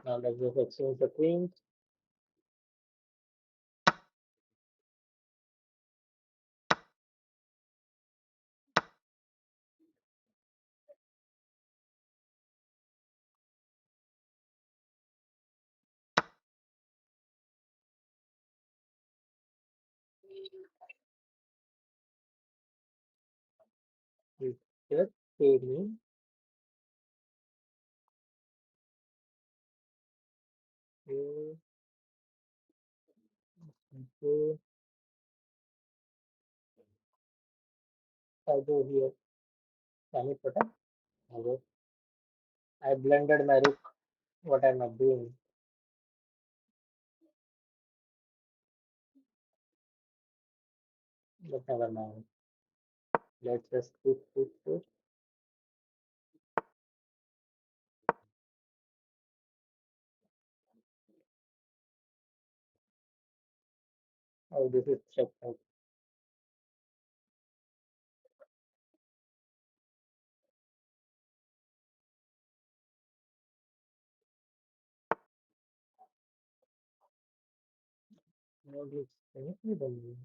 Now let's just exchange the queens. You just paid me. Okay, okay. I go here. Can you protect? Okay. I blended my rook. What am I doing? But never mind. Let's just push. Oh, this is checkmate. All this thing, I see the new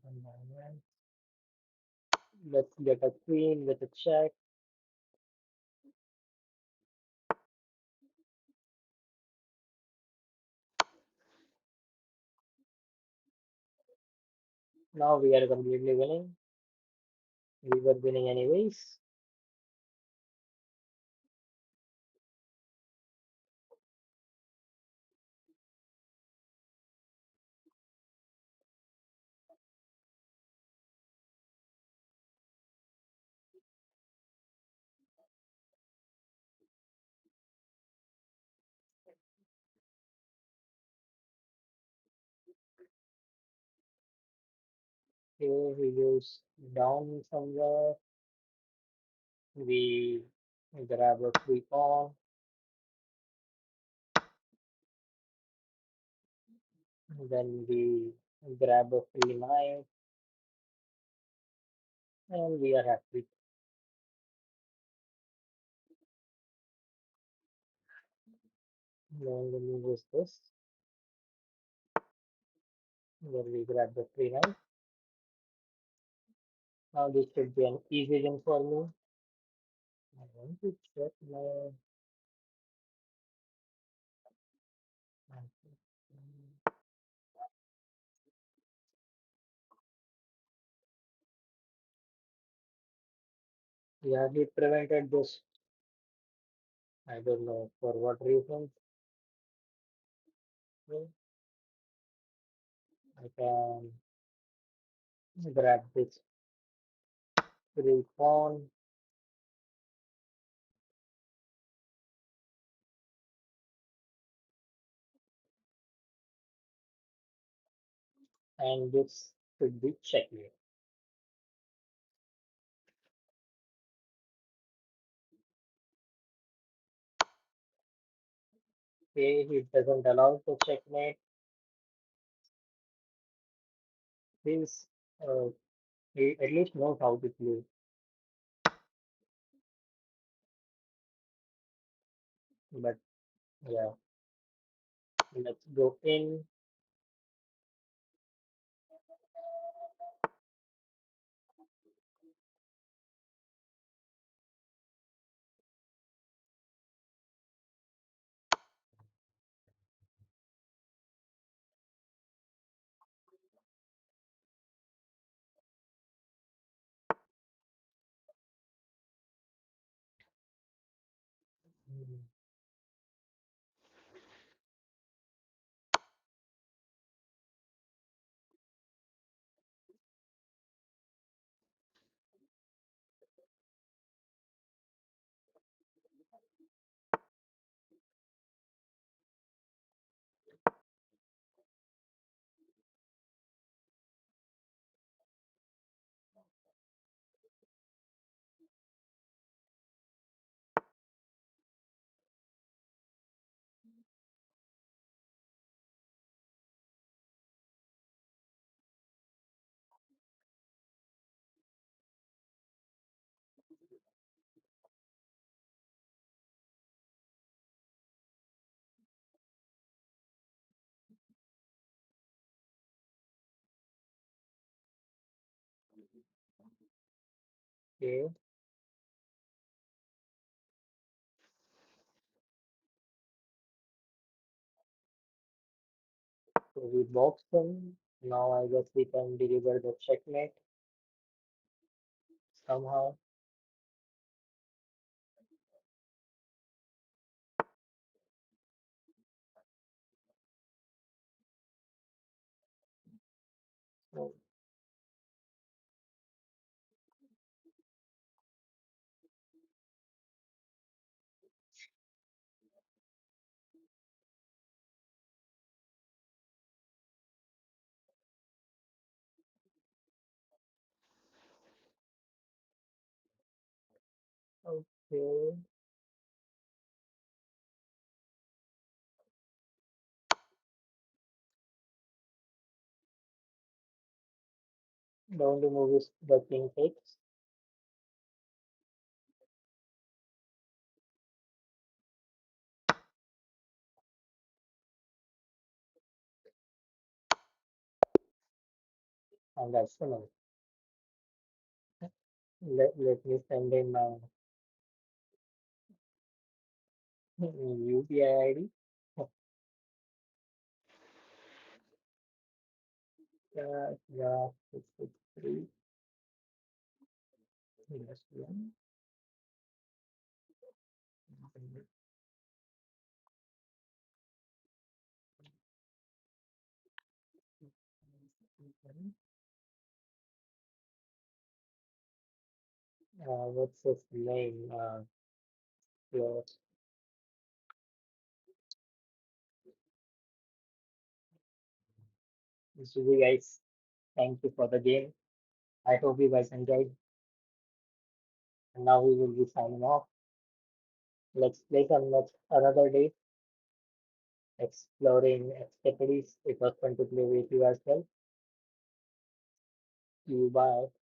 environment. Let's get a queen with a check. Now we are completely winning. We were winning anyways. Here we use down somewhere. We grab a free pawn. Then we grab a free knight. And we are happy. Then the move is this. Where we grab the free knight. Now this should be an easy win for me. I want to check my. Yeah, he prevented this. I don't know for what reason. Well, I can grab this free pawn and this should be checkmate. Okay, he doesn't allow the checkmate. He's uh, he at least knows how to play. But yeah, let's go in. Mm, okay, so we boxed him. Now I guess we can deliver the checkmate somehow. So, okay, The only movies the king takes. And that's the money. Let me send in my UPI ID. Yeah, 663. Yes, one. What's his name? Yeah, so you guys, thank you for the game. I hope you guys enjoyed. And now we will be signing off. Let's play some next another day, exploring activities. It was fun to play with you as well. See you. Bye.